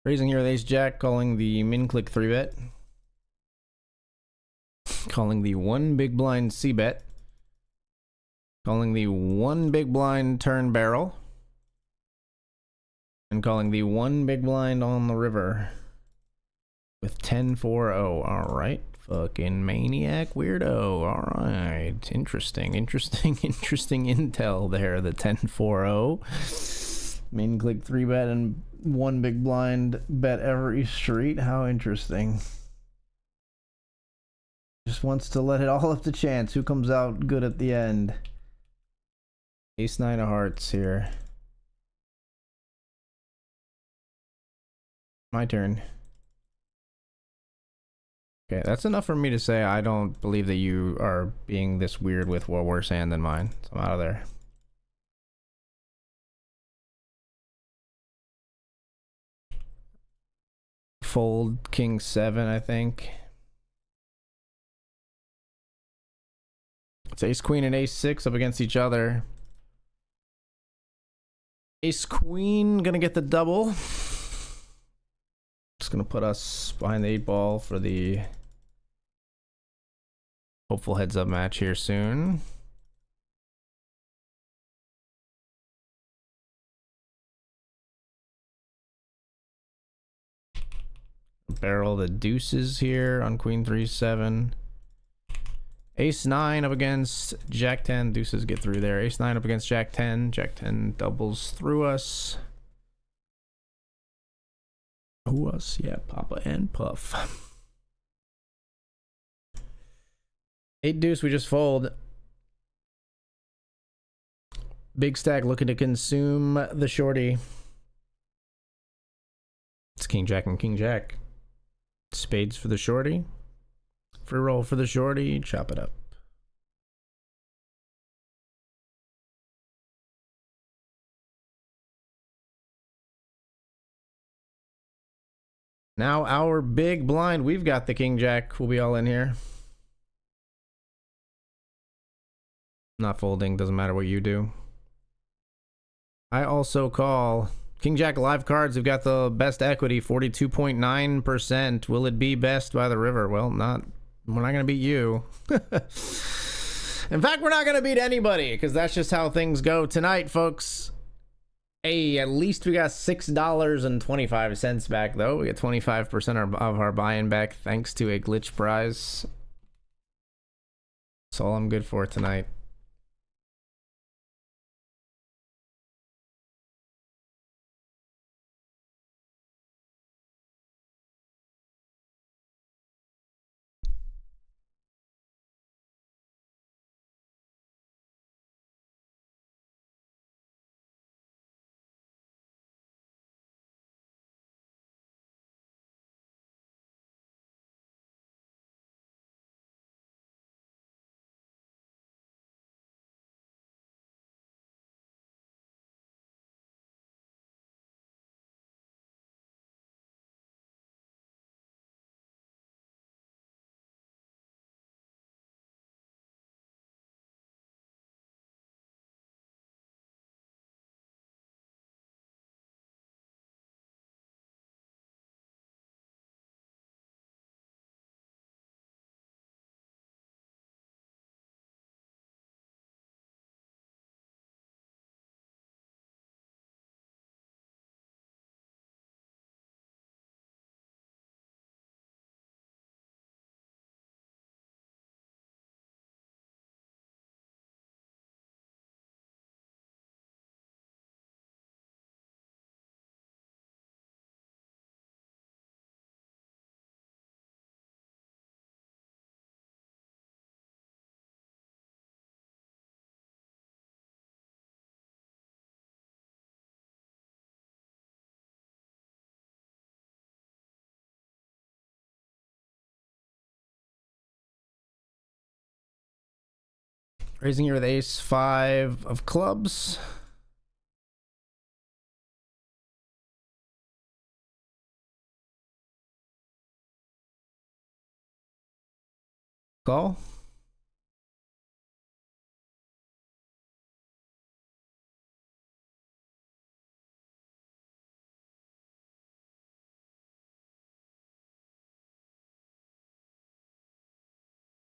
Raising here with ace jack, calling the min click 3-bet. Calling the 1 big blind c-bet. Calling the 1 big blind turn barrel. And calling the 1 big blind on the river. with 10-4-0. All right. Fucking maniac weirdo. All right. Interesting intel there. The 10-4-0. Main click 3-bet and 1 big blind bet every street. How interesting. Just wants to let it all up to chance. Who comes out good at the end? Ace 9 of hearts here. My turn. Okay, that's enough for me to say I don't believe that you are being this weird with a worse hand than mine. So I'm out of there. Fold king 7, I think. It's ace queen and ace 6 up against each other. Ace queen gonna get the double. Just gonna put us behind the 8 ball for the hopeful heads up match here soon. Barrel the deuces here on queen 3-7. Ace 9 up against jack 10. Deuces get through there. Ace 9 up against jack 10. Jack 10 doubles through us. Who us? Yeah, Papa and Puff. 8 deuce, we just fold. Big stack looking to consume the shorty. It's king jack and king jack. Spades for the shorty. Free roll for the shorty. Chop it up. Now our big blind. We've got the king jack. We'll be all in here. Not folding. Doesn't matter what you do. I also call. King jack live cards. We've got the best equity, 42.9%. Will it be best by the river? Well, not. We're not going to beat you. In fact, we're not going to beat anybody because that's just how things go tonight, folks. Hey, at least we got $6.25 back, though. We get 25% of our buy-in back thanks to a glitch prize. That's all I'm good for tonight. Raising here with ace 5 of clubs. Call.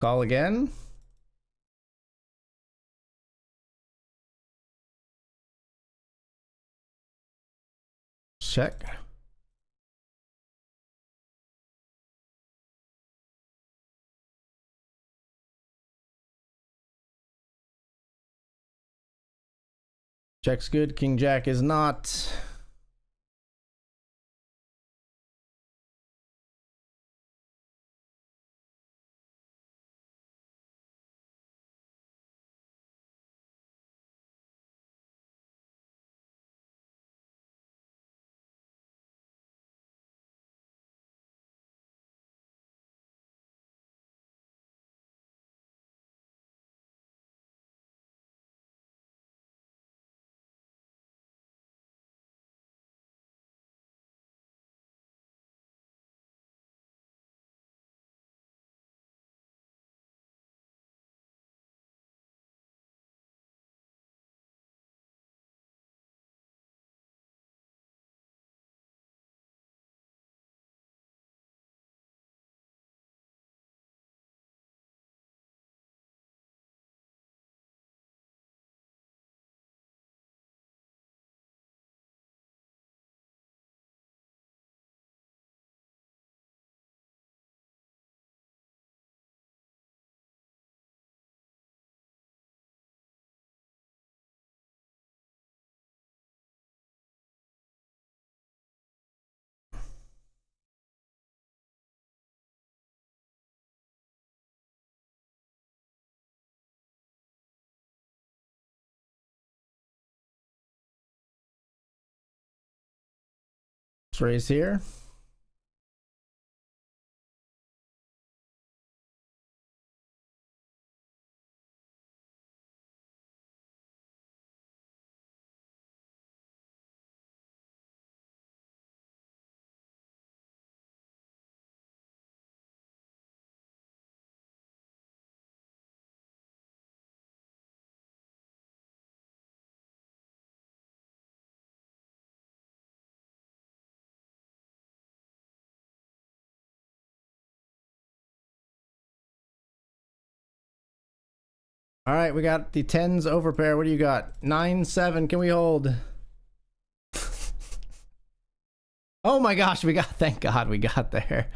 Call again. Check. Check's good. King Jack is not. Let's raise here. All right, we got the 10s overpair. What do you got? 9-7. Can we hold? Oh my gosh, we got, thank God we got there.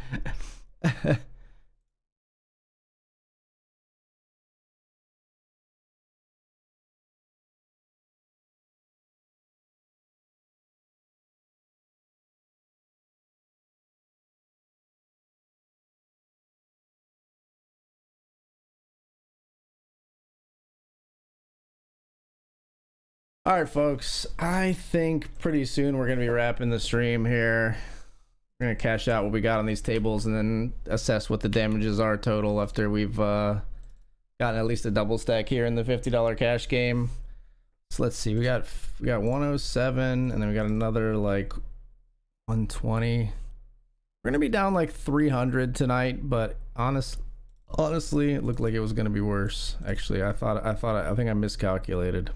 All right, folks, I think pretty soon we're going to be wrapping the stream here. We're going to cash out what we got on these tables and then assess what the damages are total after we've gotten at least a double stack here in the $50 cash game. So let's see, we got 107 and then we got another like 120. We're going to be down like 300 tonight, but honestly, it looked like it was going to be worse. Actually, I think I miscalculated.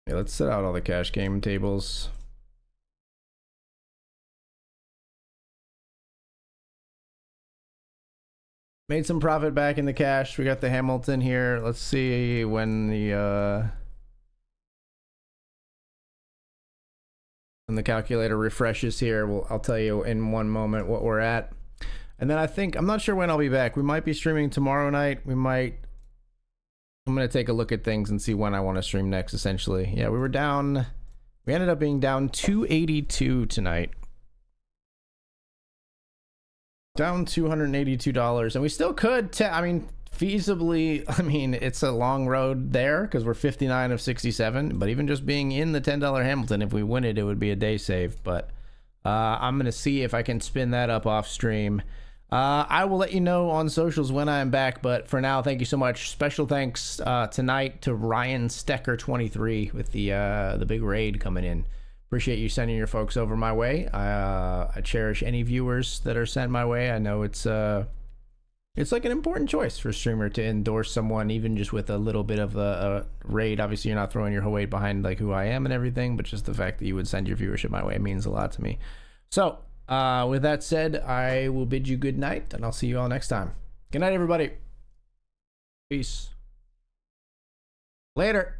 Yeah, let's set out all the cash game tables. Made some profit back in the cash. We got the Hamilton here. Let's see when the calculator refreshes here. I'll tell you in one moment what we're at. And then I'm not sure when I'll be back. We might be streaming tomorrow night. I'm going to take a look at things and see when I want to stream next, essentially. Yeah, we ended up being down 282 tonight. Down $282. And we still could, feasibly, it's a long road there because we're 59 of 67. But even just being in the $10 Hamilton, if we win it, it would be a day save. But I'm going to see if I can spin that up off stream. I will let you know on socials when I'm back, but for now, thank you so much. Special thanks tonight to Ryan Stecker23 with the big raid coming in. Appreciate you sending your folks over my way. I cherish any viewers that are sent my way. I know it's like an important choice for a streamer to endorse someone, even just with a little bit of a raid. Obviously, you're not throwing your whole weight behind like who I am and everything, but just the fact that you would send your viewership my way means a lot to me. So, with that said, I will bid you good night, and I'll see you all next time. Good night, everybody. Peace. Later.